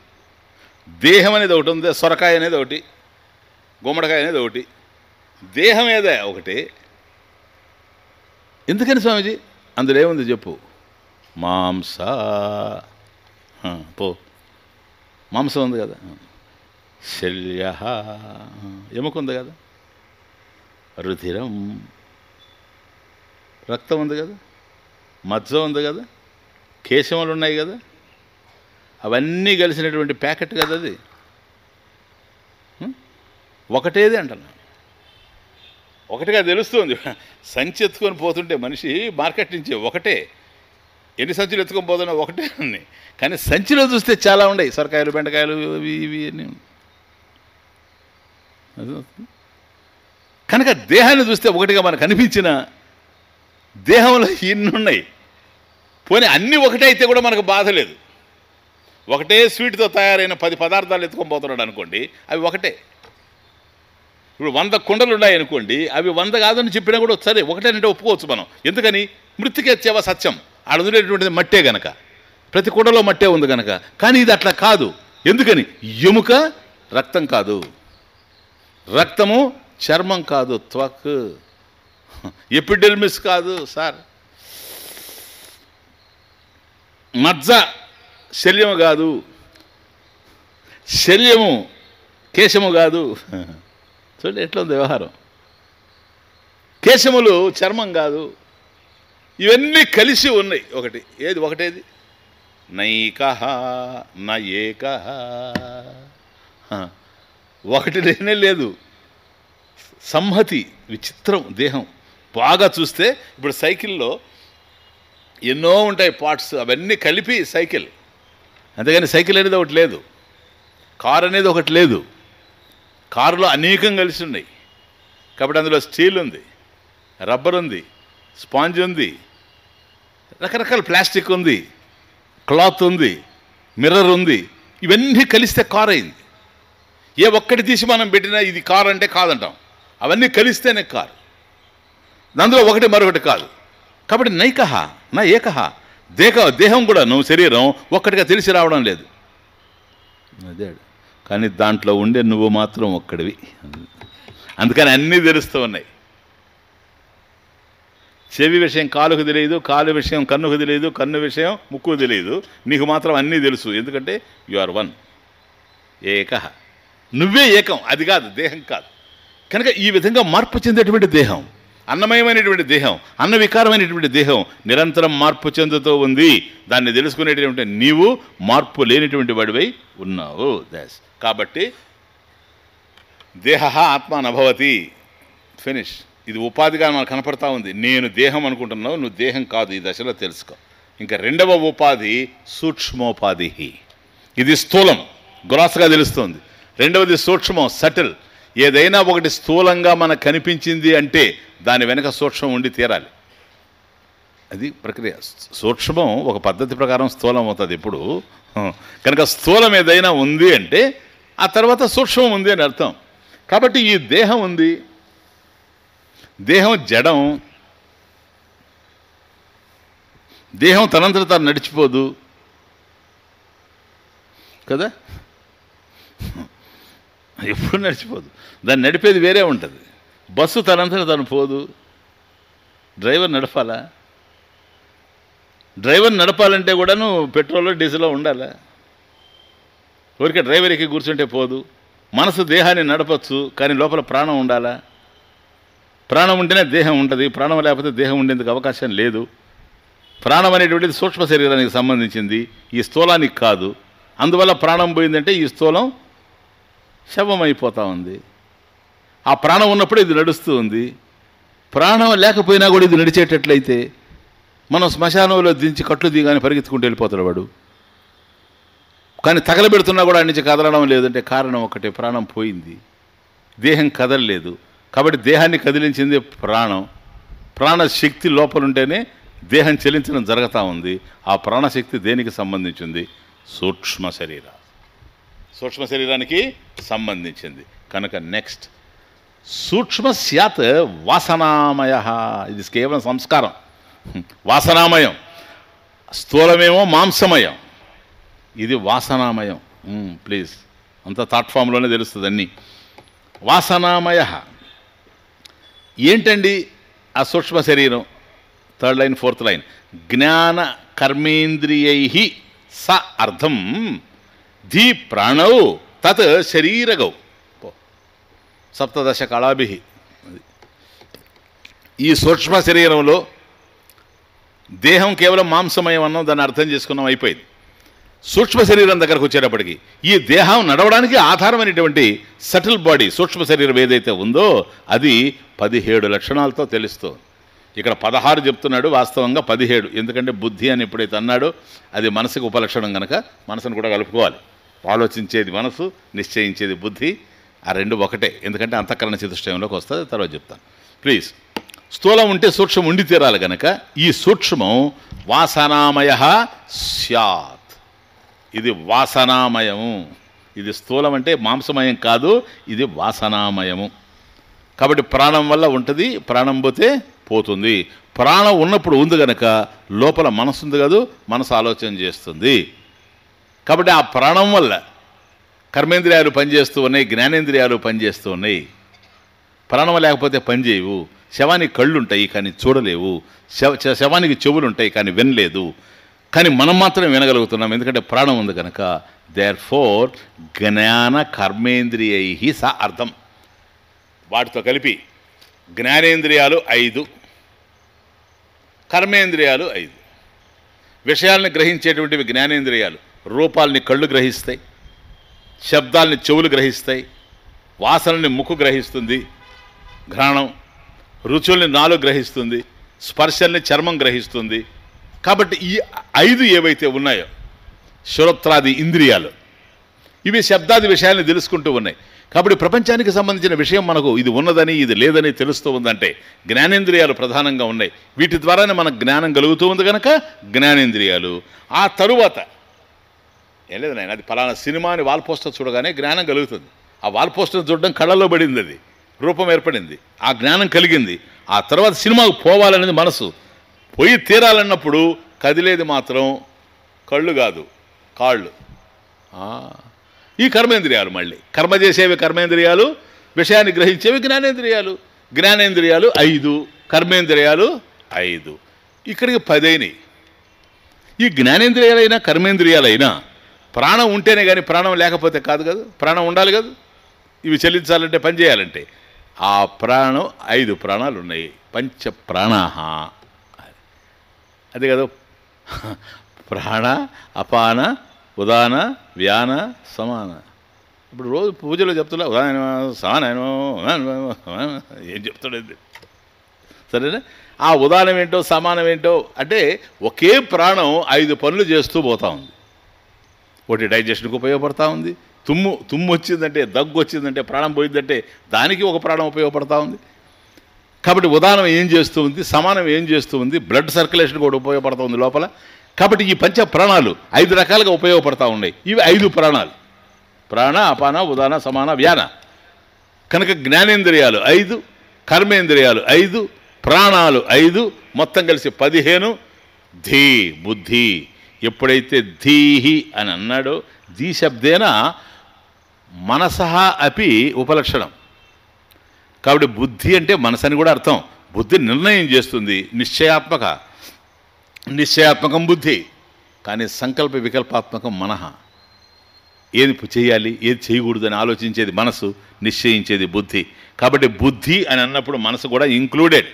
దేహం అనేది ఒకటి ఉంది, సొరకాయ అనేది ఒకటి, గుమ్మడికాయ అనేది ఒకటి, దేహం ఏదో ఒకటి. ఎందుకని స్వామీజీ? అందులో ఏముంది చెప్పు? మాంస. పో, మాంసం ఉంది కదా. శల్య, ఎముక ఉంది కదా. రుధిరం, రక్తం ఉంది కదా. మజ్జ ఉంది కదా. కేశములు ఉన్నాయి కదా. అవన్నీ కలిసినటువంటి ప్యాకెట్ కదా అది. ఒకటేది అంటున్నా. ఒకటిగా తెలుస్తుంది. సంచి ఎత్తుకొని పోతుంటే మనిషి మార్కెట్ నుంచి ఒకటే. ఎన్ని సంచులు ఎత్తుకొని పోతున్నా ఒకటే అన్ని. కానీ సంచిలో చూస్తే చాలా ఉన్నాయి, సొరకాయలు, బెండకాయలు, ఇవి ఇవి అన్నీ. కనుక దేహాన్ని చూస్తే ఒకటిగా మనకు అనిపించిన దేహంలో ఇన్ని ఉన్నాయి. పోనీ అన్నీ ఒకటే అయితే కూడా మనకు బాధ లేదు. ఒకటే స్వీట్తో తయారైన 10 పదార్థాలు ఎత్తుకొని పోతున్నాడు అనుకోండి, అవి ఒకటే. ఇప్పుడు 100 కుండలు ఉన్నాయి అనుకోండి, అవి 100 కాదని చెప్పినా కూడా సరే ఒకటేనంటే ఒప్పుకోవచ్చు మనం. ఎందుకని? మృతికేత్యవ సత్యం, ఆడ ఉండేటువంటిది మట్టే గనక, ప్రతి కుండలో మట్టే ఉంది గనక. కానీ ఇది అట్లా కాదు. ఎందుకని? ఎముక రక్తం కాదు, రక్తము చర్మం కాదు, త్వక్, ఎపిడెర్మిస్ కాదు సార్, మజ్జ శల్యము కాదు, శల్యము కేశము కాదు. చూడండి ఎట్లా ఉంది వ్యవహారం. కేశములు చర్మం కాదు, ఇవన్నీ కలిసి ఉన్నాయి. ఒకటి ఏది? ఒకటేది? నైకహ న ఏకహ. ఒకటి లేనే లేదు. సంహతి, విచిత్రం దేహం. బాగా చూస్తే ఇప్పుడు సైకిల్లో ఎన్నో ఉంటాయి పార్ట్స్, అవన్నీ కలిపి సైకిల్. అంతేగాని సైకిల్ అనేది ఒకటి లేదు, కారు అనేది ఒకటి లేదు. కారులో అనేకం కలిసి ఉన్నాయి. కాబట్టి అందులో స్టీల్ ఉంది, రబ్బర్ ఉంది, స్పాంజ్ ఉంది, రకరకాల ప్లాస్టిక్ ఉంది, క్లాత్ ఉంది, మిర్రర్ ఉంది. ఇవన్నీ కలిస్తే కారు అయింది. ఏ ఒక్కటి తీసి మనం పెట్టినా ఇది కారు అంటే కాదంటాం. అవన్నీ కలిస్తేనే కారు. అందులో ఒకటి మరొకటి కాదు. కాబట్టి నైకహ నా ఏకహ. దేహం కూడా నువ్వు శరీరం ఒక్కటిగా తెలిసి రావడం లేదు. అదే. కానీ దాంట్లో ఉండే నువ్వు మాత్రం ఒక్కడివి. అందుకని అన్నీ తెలుస్తూ ఉన్నాయి. చెవి విషయం కాలుకు తెలియదు, కాలు విషయం కన్నుకు తెలియదు, కన్ను విషయం ముక్కుకు తెలియదు. నీకు మాత్రం అన్నీ తెలుసు. ఎందుకంటే యు ఆర్ వన్, ఏకహ. నువ్వే ఏకం, అది కాదు, దేహం కాదు. కనుక ఈ విధంగా మార్పు చెందేటువంటి దేహం, అన్నమయమైనటువంటి దేహం, అన్న వికారమైనటువంటి దేహం నిరంతరం మార్పు చెందుతూ ఉంది. దాన్ని తెలుసుకునేటువంటి నీవు మార్పు లేనిటువంటి వాడివై ఉన్నావు. దాస్ కాబట్టి దేహ ఆత్మ నభవతి. ఫినిష్. ఇది ఉపాధిగా మనకు కనపడతా ఉంది. నేను దేహం అనుకుంటున్నావు, నువ్వు దేహం కాదు. ఈ దశలో తెలుసుకో. ఇంకా రెండవ ఉపాధి సూక్ష్మోపాధి. ఇది స్థూలం, గ్రాస్గా తెలుస్తుంది. రెండవది సూక్ష్మం, సటిల్. ఏదైనా ఒకటి స్థూలంగా మనకు కనిపించింది అంటే దాని వెనక సూక్ష్మం ఉండి తీరాలి. అది ప్రక్రియ. సూక్ష్మం ఒక పద్ధతి ప్రకారం స్థూలం అవుతుంది ఇప్పుడు. కనుక స్థూలం ఏదైనా ఉంది అంటే ఆ తర్వాత సూక్ష్మం ఉంది అని అర్థం. కాబట్టి ఈ దేహం ఉంది. దేహం జడం. దేహం తనంతట తాను నడిచిపోదు కదా, ఎప్పుడు నడిచిపోదు. దాన్ని నడిపేది వేరే ఉంటుంది. బస్సు తనంతట తను పోదు, డ్రైవర్ నడపాలా. డ్రైవర్ నడపాలంటే కూడాను పెట్రోల్లో డీజిల్లో ఉండాలా. ఊరికే డ్రైవర్ ఎక్కి కూర్చుంటే పోదు. మనసు దేహాన్ని నడపచ్చు, కానీ లోపల ప్రాణం ఉండాలా. ప్రాణం ఉంటేనే దేహం ఉంటుంది. ప్రాణం లేకపోతే దేహం ఉండేందుకు అవకాశం లేదు. ప్రాణం అనేటువంటిది సూక్ష్మ శరీరానికి సంబంధించింది, ఈ స్థూలానికి కాదు. అందువల్ల ప్రాణం పోయిందంటే ఈ స్థూలం శవం అయిపోతూ ఉంది. ఆ ప్రాణం ఉన్నప్పుడు ఇది నడుస్తూ ఉంది. ప్రాణం లేకపోయినా కూడా ఇది నడిచేటట్లయితే మనం శ్మశానంలో దించి కట్లు దిగాని పరిగెత్తుకుంటూ వెళ్ళిపోతాడు వాడు. కానీ తగలబెడుతున్నా కూడా అన్నించి కదలడం లేదంటే కారణం ఒకటే, ప్రాణం పోయింది. దేహం కదలలేదు. కాబట్టి దేహాన్ని కదిలించింది ప్రాణం. ప్రాణశక్తి లోపలుంటేనే దేహం చెలించడం జరుగుతూ ఉంది. ఆ ప్రాణశక్తి దేనికి సంబంధించింది? సూక్ష్మ శరీరానికి సంబంధించింది. కనుక నెక్స్ట్ సూక్ష్మ స్యాత్ వాసనామయ. ఇది కేవలం సంస్కారం, వాసనామయం. స్థూలమేమో మాంసమయం, ఇది వాసనామయం. ప్లీజ్, అంత థాట్ ఫామ్లోనే తెలుస్తుంది అన్నీ. వాసనామయ ఏంటండి ఆ సూక్ష్మ శరీరం? Third line, fourth line. జ్ఞాన కర్మేంద్రియై స అర్థం ధీ ప్రాణౌ తత్ శరీరగౌ సప్తదశ కళాభి. ఈ సూక్ష్మ శరీరంలో దేహం కేవలం మాంసమయం అన్నాం, దాన్ని అర్థం చేసుకున్నాం, అయిపోయింది. సూక్ష్మ శరీరం దగ్గరకు వచ్చేటప్పటికి ఈ దేహం నడవడానికి ఆధారమైనటువంటి సటిల్ బాడీ సూక్ష్మ శరీరం ఏదైతే ఉందో అది 17 లక్షణాలతో తెలుస్తుంది. ఇక్కడ 16 చెప్తున్నాడు, వాస్తవంగా 17. ఎందుకంటే బుద్ధి అని ఎప్పుడైతే అన్నాడో అది మనసుకు ఉపలక్షణం కనుక మనసును కూడా కలుపుకోవాలి. ఆలోచించేది మనసు, నిశ్చయించేది బుద్ధి, ఆ రెండు ఒకటే. ఎందుకంటే అంతఃకరణ చతుష్టయంలోకి వస్తుంది, తర్వాత చెప్తాను. ప్లీజ్, స్థూలం ఉంటే సూక్ష్మం ఉండి తీరాలి కనుక ఈ సూక్ష్మం వాసనామయ స్యాత్. ఇది వాసనామయము. ఇది స్థూలం అంటే మాంసమయం కాదు, ఇది వాసనామయము. కాబట్టి ప్రాణం వల్ల ఉంటుంది, ప్రాణం పోతే పోతుంది. ప్రాణం ఉన్నప్పుడు ఉంది కనుక లోపల మనసు ఉంది కాదు, మనసు ఆలోచన చేస్తుంది. కాబట్టి ఆ ప్రాణం వల్ల కర్మేంద్రియాలు పనిచేస్తూ ఉన్నాయి, జ్ఞానేంద్రియాలు పనిచేస్తూ ఉన్నాయి. ప్రాణం లేకపోతే పనిచేయవు. శవానికి కళ్ళు ఉంటాయి కానీ చూడలేవు, శవానికి చెవులు ఉంటాయి కానీ వినలేదు. కానీ మనం మాత్రం వినగలుగుతున్నాం, ఎందుకంటే ప్రాణం ఉంది కనుక. దేర్ ఫోర్ జ్ఞాన కర్మేంద్రియై స అర్థం. వాటితో కలిపి జ్ఞానేంద్రియాలు 5, కర్మేంద్రియాలు 5. విషయాల్ని గ్రహించేటువంటివి జ్ఞానేంద్రియాలు. రూపాలని కళ్ళు గ్రహిస్తాయి, శబ్దాలని చెవులు గ్రహిస్తాయి, వాసనల్ని ముక్కు గ్రహిస్తుంది, ఘ్రాణం, రుచుల్ని నాలుగు గ్రహిస్తుంది, స్పర్శల్ని చర్మం గ్రహిస్తుంది. కాబట్టి ఈ 5 ఏవైతే ఉన్నాయో శ్రోత్రాది ఇంద్రియాలు, ఇవి శబ్దాది విషయాల్ని తెలుసుకుంటూ ఉన్నాయి. కాబట్టి ప్రపంచానికి సంబంధించిన విషయం మనకు ఇది ఉన్నదని ఇది లేదని తెలుస్తూ ఉందంటే జ్ఞానేంద్రియాలు ప్రధానంగా ఉన్నాయి. వీటి ద్వారానే మనకు జ్ఞానం కలుగుతూ ఉంది కనుక జ్ఞానేంద్రియాలు. ఆ తరువాత ఏం లేదు నాయన, అది ఫలానా సినిమా అని వాల్ పోస్టర్ చూడగానే జ్ఞానం కలుగుతుంది. ఆ వాల్ పోస్టర్ చూడడం కళ్ళలో పడింది, అది రూపం ఏర్పడింది, ఆ జ్ఞానం కలిగింది. ఆ తర్వాత సినిమాకు పోవాలనేది మనసు. పోయి తీరాలన్నప్పుడు కదిలేది మాత్రం కళ్ళు కాదు, కాళ్ళు. ఈ కర్మేంద్రియాలు, మళ్ళీ కర్మ చేసేవి కర్మేంద్రియాలు, విషయాన్ని గ్రహించేవి జ్ఞానేంద్రియాలు. జ్ఞానేంద్రియాలు 5, కర్మేంద్రియాలు 5. ఇక్కడికి 10 అయినాయి. ఈ జ్ఞానేంద్రియాలైనా కర్మేంద్రియాలైనా ప్రాణం ఉంటేనే కానీ ప్రాణం లేకపోతే కాదు కదా. ప్రాణం ఉండాలి కదా, ఇవి చెల్లించాలంటే, పని చేయాలంటే. ఆ ప్రాణం 5 ప్రాణాలు ఉన్నాయి. పంచ ప్రాణాహ, అదే కదా. ప్రాణ, అపాన, ఉదాన, వ్యాన, సమాన. ఇప్పుడు రోజు పూజలో చెప్తున్నా ఉదాన సమానమో ఏం చెప్తాడు, సరేనా? ఆ ఉదానం ఏంటో సమానం ఏంటో అంటే ఒకే ప్రాణం 5 పనులు చేస్తూ పోతూ ఉంది. ఒకటి డైజెషన్కి ఉపయోగపడతా ఉంది. తుమ్ము వచ్చిందంటే, దగ్గు వచ్చిందంటే, ప్రాణం పోయిందంటే దానికి ఒక ప్రాణం ఉపయోగపడతా ఉంది. కాబట్టి ఉదానం ఏం చేస్తూ ఉంది, సమానం ఏం చేస్తూ ఉంది, బ్లడ్ సర్క్యులేషన్ కూడా ఉపయోగపడుతూ ఉంది లోపల. కాబట్టి ఈ పంచ ప్రాణాలు 5 రకాలుగా ఉపయోగపడతా ఉన్నాయి. ఇవి 5 ప్రాణాలు: ప్రాణ, అపాన, ఉదాన, సమాన, వ్యాన. కనుక జ్ఞానేంద్రియాలు 5, కర్మేంద్రియాలు 5, ప్రాణాలు 5, మొత్తం కలిసి 15. ధీ, బుద్ధి. ఎప్పుడైతే ధీహి అని అన్నాడో, ధీ శబ్దేన మనసహ అపి ఉపలక్షణం. కాబట్టి బుద్ధి అంటే మనసు అని కూడా అర్థం. బుద్ధి నిర్ణయం చేస్తుంది, నిశ్చయాత్మకం బుద్ధి. కానీ సంకల్ప వికల్పాత్మకం మనః. ఏది చేయాలి, ఏది చేయకూడదు అని ఆలోచించేది మనసు, నిశ్చయించేది బుద్ధి. కాబట్టి బుద్ధి అని అన్నప్పుడు మనసు కూడా ఇంక్లూడెడ్.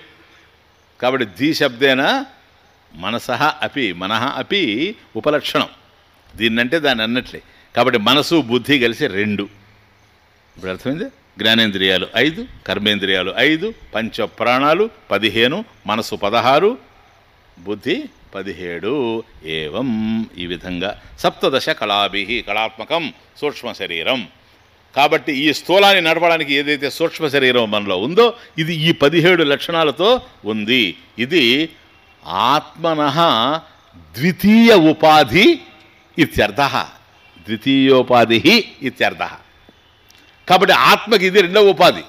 కాబట్టి ధీ శబ్దేన మనసహ అపి, మనః అపి ఉపలక్షణం. దీన్నంటే దాన్ని అన్నట్లే. కాబట్టి మనసు బుద్ధి కలిసి 2. ఇప్పుడు అర్థమైంది. జ్ఞానేంద్రియాలు 5, కర్మేంద్రియాలు 5, పంచ ప్రాణాలు 15, మనసు 16, బుద్ధి 17. ఏవం, ఈ విధంగా సప్తదశ కళాభి, కళాత్మకం సూక్ష్మ శరీరం. కాబట్టి ఈ స్థూలాన్ని నడపడానికి ఏదైతే సూక్ష్మ శరీరం మనలో ఉందో ఇది ఈ 17 లక్షణాలతో ఉంది. ఇది ఆత్మనః ద్వితీయ ఉపాధి ఇత్యర్థః. ద్వితీయోపాధి ఇత్యర్థః. కాబట్టి ఆత్మకి ఇది రెండవ ఉపాధి.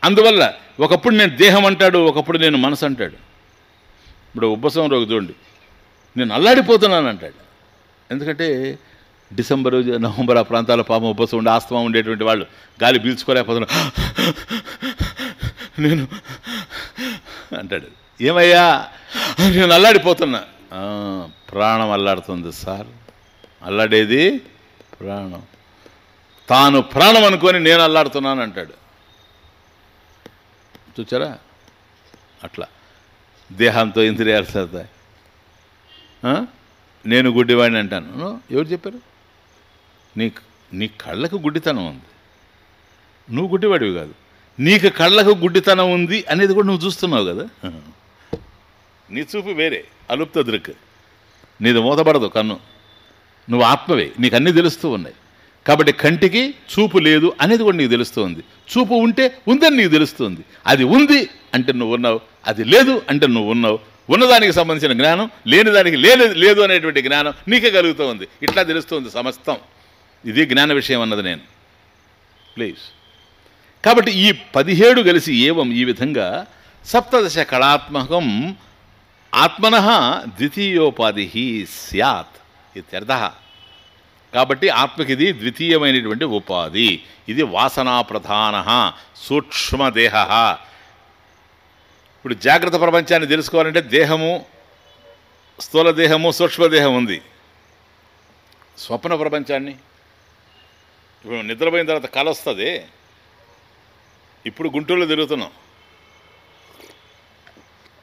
అందువల్ల ఒకప్పుడు నేను దేహం అంటాడు, ఒకప్పుడు నేను మనసు అంటాడు. ఇప్పుడు ఉబ్బసం రోగి చూడండి, నేను అల్లాడిపోతున్నాను అంటాడు. ఎందుకంటే డిసెంబరు నవంబర్ ఆ ప్రాంతాల పాపం ఉబ్బసం ఉండి ఆస్తమా ఉండేటువంటి వాళ్ళు గాలి పీల్చుకోలేకపోతున్నా నేను అంటాడు. ఏమయ్యా నేను అల్లాడిపోతున్నా. ప్రాణం అల్లాడుతుంది సార్, అల్లాడేది ప్రాణం. తాను ప్రాణం అనుకొని నేను అల్లాడుతున్నాను అంటాడు. చూచారా? అట్లా దేహంతో ఇంద్రియాలు సర్దాయి. నేను గుడ్డివాడిని అంటాను. ఎవరు చెప్పారు? నీ కళ్ళకు గుడ్డితనం ఉంది, నువ్వు గుడ్డివాడివి కాదు. నీకు కళ్ళకు గుడ్డితనం ఉంది అనేది కూడా నువ్వు చూస్తున్నావు కదా. నీ చూపు వేరే, అలుప్త దృక్, నీది మూతపడదు కన్ను. నువ్వు ఆత్మవే, నీకు అన్నీ తెలుస్తూ ఉన్నాయి. కాబట్టి కంటికి చూపు లేదు అనేది కూడా నీకు తెలుస్తుంది. చూపు ఉంటే ఉందని నీకు తెలుస్తుంది. అది ఉంది అంటే నువ్వు ఉన్నావు, అది లేదు అంటే నువ్వు ఉన్నావు. ఉన్నదానికి సంబంధించిన జ్ఞానం, లేని దానికి లేదు అనేటువంటి జ్ఞానం నీకే కలుగుతూ ఉంది. ఇట్లా తెలుస్తుంది సమస్తం. ఇది జ్ఞాన విషయం అన్నది నేను. ప్లీజ్. కాబట్టి ఈ 17 కలిసి ఏవం ఈ విధంగా 17 కళాత్మకం ఆత్మనః ద్వితీయోపాధి స్యాత్ ఇత్యర్థః. కాబట్టి ఆత్మకి ఇది ద్వితీయమైనటువంటి ఉపాధి. ఇది వాసనా ప్రధాన సూక్ష్మదేహ. ఇప్పుడు జాగ్రత్త ప్రపంచాన్ని తెలుసుకోవాలంటే దేహము, స్థూల దేహము, సూక్ష్మదేహం ఉంది. స్వప్న ప్రపంచాన్ని ఇప్పుడు నిద్రపోయిన తర్వాత కల వస్తుంది. ఇప్పుడు గుంటూరులో తిరుగుతున్నాం.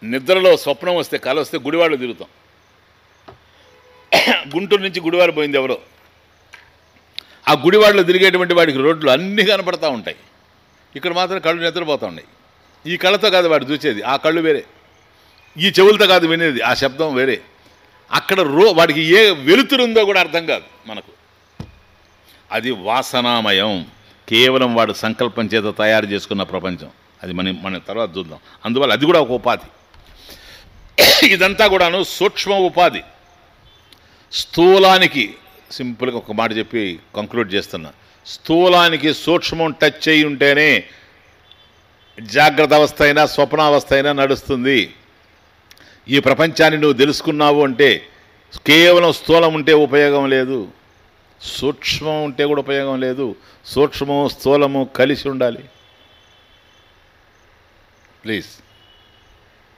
నిద్రలో స్వప్నం వస్తే, కల వస్తే గుడివాడలో తిరుగుతాం. గుంటూరు నుంచి గుడివాడ పోయింది ఎవరో. ఆ గుడివాడలో తిరిగేటువంటి వాడికి రోడ్లు అన్నీ కనపడతా ఉంటాయి. ఇక్కడ మాత్రం కళ్ళు నిద్రపోతూ ఉన్నాయి. ఈ కళ్ళతో కాదు వాడు చూసేది, ఆ కళ్ళు వేరే. ఈ చెవులతో కాదు వినేది, ఆ శబ్దం వేరే. అక్కడ వాడికి ఏ వెలుతురుందో కూడా అర్థం కాదు మనకు. అది వాసనామయం. కేవలం వాడు సంకల్పం చేత తయారు చేసుకున్న ప్రపంచం. అది మన తర్వాత చూద్దాం. అందువల్ల అది కూడా ఒక ఉపాధి. ఇదంతా కూడాను సూక్ష్మ ఉపాధి. స్థూలానికి సింపుల్గా ఒక మాట చెప్పి కంక్లూడ్ చేస్తున్నా. స్థూలానికి సూక్ష్మం టచ్ చేయి ఉంటేనే జాగ్రత్త అవస్థ అయినా స్వప్నావస్థ అయినా నడుస్తుంది. ఈ ప్రపంచాన్ని నువ్వు తెలుసుకున్నావు అంటే కేవలం స్థూలం ఉంటే ఉపయోగం లేదు, సూక్ష్మం ఉంటే కూడా ఉపయోగం లేదు. సూక్ష్మము స్థూలము కలిసి ఉండాలి. ప్లీజ్,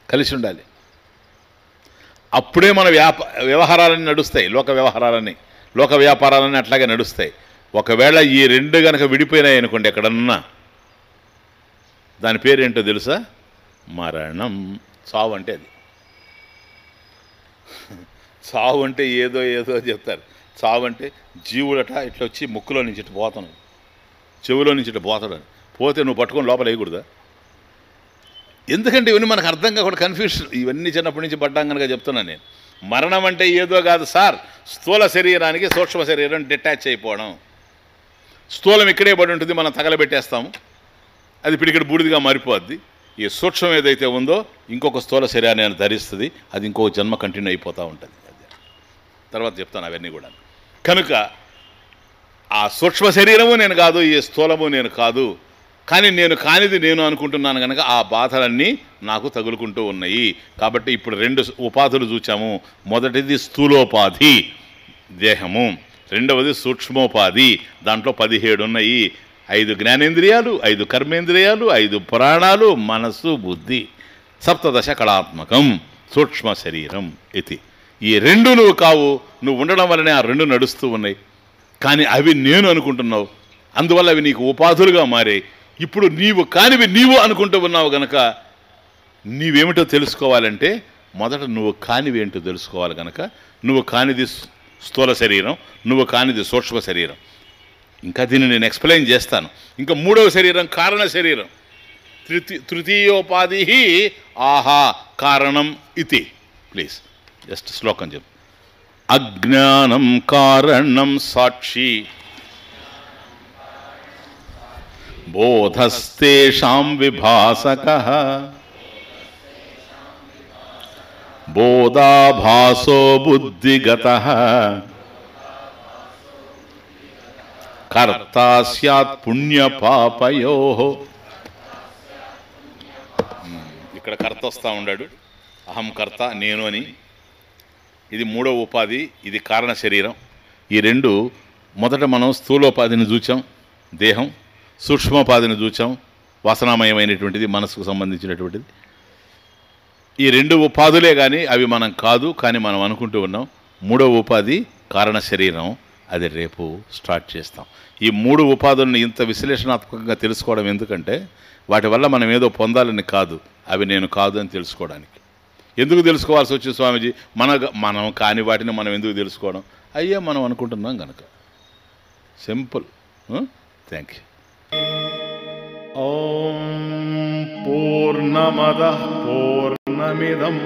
కలిసి ఉండాలి. అప్పుడే మన వ్యవహారాలన్నీ నడుస్తాయి. లోక వ్యాపారాలన్నీ అట్లాగే నడుస్తాయి. ఒకవేళ ఈ రెండు కనుక విడిపోయినాయి అనుకోండి ఎక్కడన్నా, దాని పేరేంటో తెలుసా? మరణం. చావు అంటే అది. చావు అంటే ఏదో చెప్తారు. చావు అంటే జీవుడట ఇట్లా వచ్చి ముక్కులో నుంచి ఇటు పోతాను, చెవులో నుంచి ఇటు పోతాడు. పోతే నువ్వు పట్టుకొని లోపల వేయకూడదా? ఎందుకంటే ఇవన్నీ మనకు అర్థం కాకుండా కన్ఫ్యూషన్. ఇవన్నీ చిన్నప్పటి నుంచి పడ్డాం కనుక చెప్తున్నాను నేను. మరణం అంటే ఏదో కాదు సార్, స్థూల శరీరానికి సూక్ష్మ శరీరం డిటాచ్ అయిపోవడం. స్థూలం ఇక్కడే పడి ఉంటుంది, మనం తగలబెట్టేస్తాము, అది పిడికిడి బూడిదిగా మారిపోద్ది. ఈ సూక్ష్మం ఏదైతే ఉందో ఇంకొక స్థూల శరీరాన్ని ధరిస్తుంది, అది ఇంకొక జన్మ కంటిన్యూ అయిపోతూ ఉంటుంది. తర్వాత చెప్తాను అవన్నీ కూడా. కనుక ఆ సూక్ష్మ శరీరము నేను కాదు, ఈ స్థూలము నేను కాదు, కానీ నేను కానిది నేను అనుకుంటున్నాను కనుక ఆ బాధలన్నీ నాకు తగులుకుంటూ ఉన్నాయి. కాబట్టి ఇప్పుడు 2 ఉపాధులు చూచాము. మొదటిది స్థూలోపాధి దేహము, రెండవది సూక్ష్మోపాధి. దాంట్లో 17 ఉన్నాయి. 5 జ్ఞానేంద్రియాలు, 5 కర్మేంద్రియాలు, 5 పురాణాలు, మనస్సు, బుద్ధి. 17 కళాత్మకం సూక్ష్మ శరీరం ఇది. ఈ 2 నువ్వు కావు, నువ్వు ఉండడం వల్లనే ఆ 2 నడుస్తూ ఉన్నాయి. కానీ అవి నేను అనుకుంటున్నావు, అందువల్ల అవి నీకు ఉపాధులుగా మారాయి. ఇప్పుడు నీవు కానివి నీవు అనుకుంటూ ఉన్నావు కనుక నీవేమిటో తెలుసుకోవాలంటే మొదట నువ్వు కానివి ఏంటో తెలుసుకోవాలి. కనుక నువ్వు కానిది స్థూల శరీరం, నువ్వు కానిది సూక్ష్మ శరీరం. ఇంకా దీన్ని నేను ఎక్స్ప్లెయిన్ చేస్తాను. ఇంకా 3వ శరీరం కారణ శరీరం. తృతీయోపాధి ఆహా కారణం ఇది. ప్లీజ్ జస్ట్ శ్లోకం చెప్పు. అజ్ఞానం కారణం సాక్షి బోధస్తేషాం విభాసకః బోధాభాసో బుద్ధిగతః కర్తా స్యాత్ పుణ్యపాపయోః. ఇక్కడ కర్త వస్తూ ఉన్నాడు, అహం కర్త, నేను అని. ఇది మూడవ ఉపాధి, ఇది కారణ శరీరం. ఈ రెండు మొదట మనం స్థూలోపాధిని చూచాం, దేహం. సూక్ష్మోపాధిని చూచాం, వాసనామయమైనటువంటిది, మనసుకు సంబంధించినటువంటిది. ఈ రెండు ఉపాధులే కానీ అవి మనం కాదు, కానీ మనం అనుకుంటూ ఉన్నాం. మూడవ ఉపాధి కారణ శరీరం, అది రేపు స్టార్ట్ చేస్తాం. ఈ మూడు ఉపాధులను ఇంత విశ్లేషణాత్మకంగా తెలుసుకోవడం ఎందుకంటే వాటి వల్ల మనం ఏదో పొందాలని కాదు, అవి నేను కాదు అని తెలుసుకోవడానికి. ఎందుకు తెలుసుకోవాల్సి వచ్చింది స్వామీజీ? మనం కాని వాటిని మనం ఎందుకు తెలుసుకోవడం? అయ్యే మనం అనుకుంటున్నాం కనుక. సింపుల్. Thank you. ఓం పూర్ణమదః పూర్ణమిదం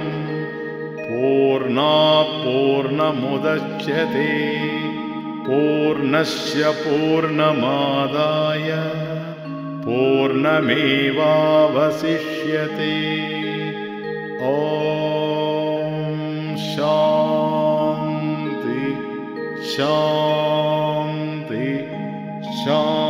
పూర్ణాత్ పూర్ణముదచ్యతే పూర్ణస్య పూర్ణమాదాయ పూర్ణమేవావశిష్యతే. ఓం శాంతి శాంతి శాంతి.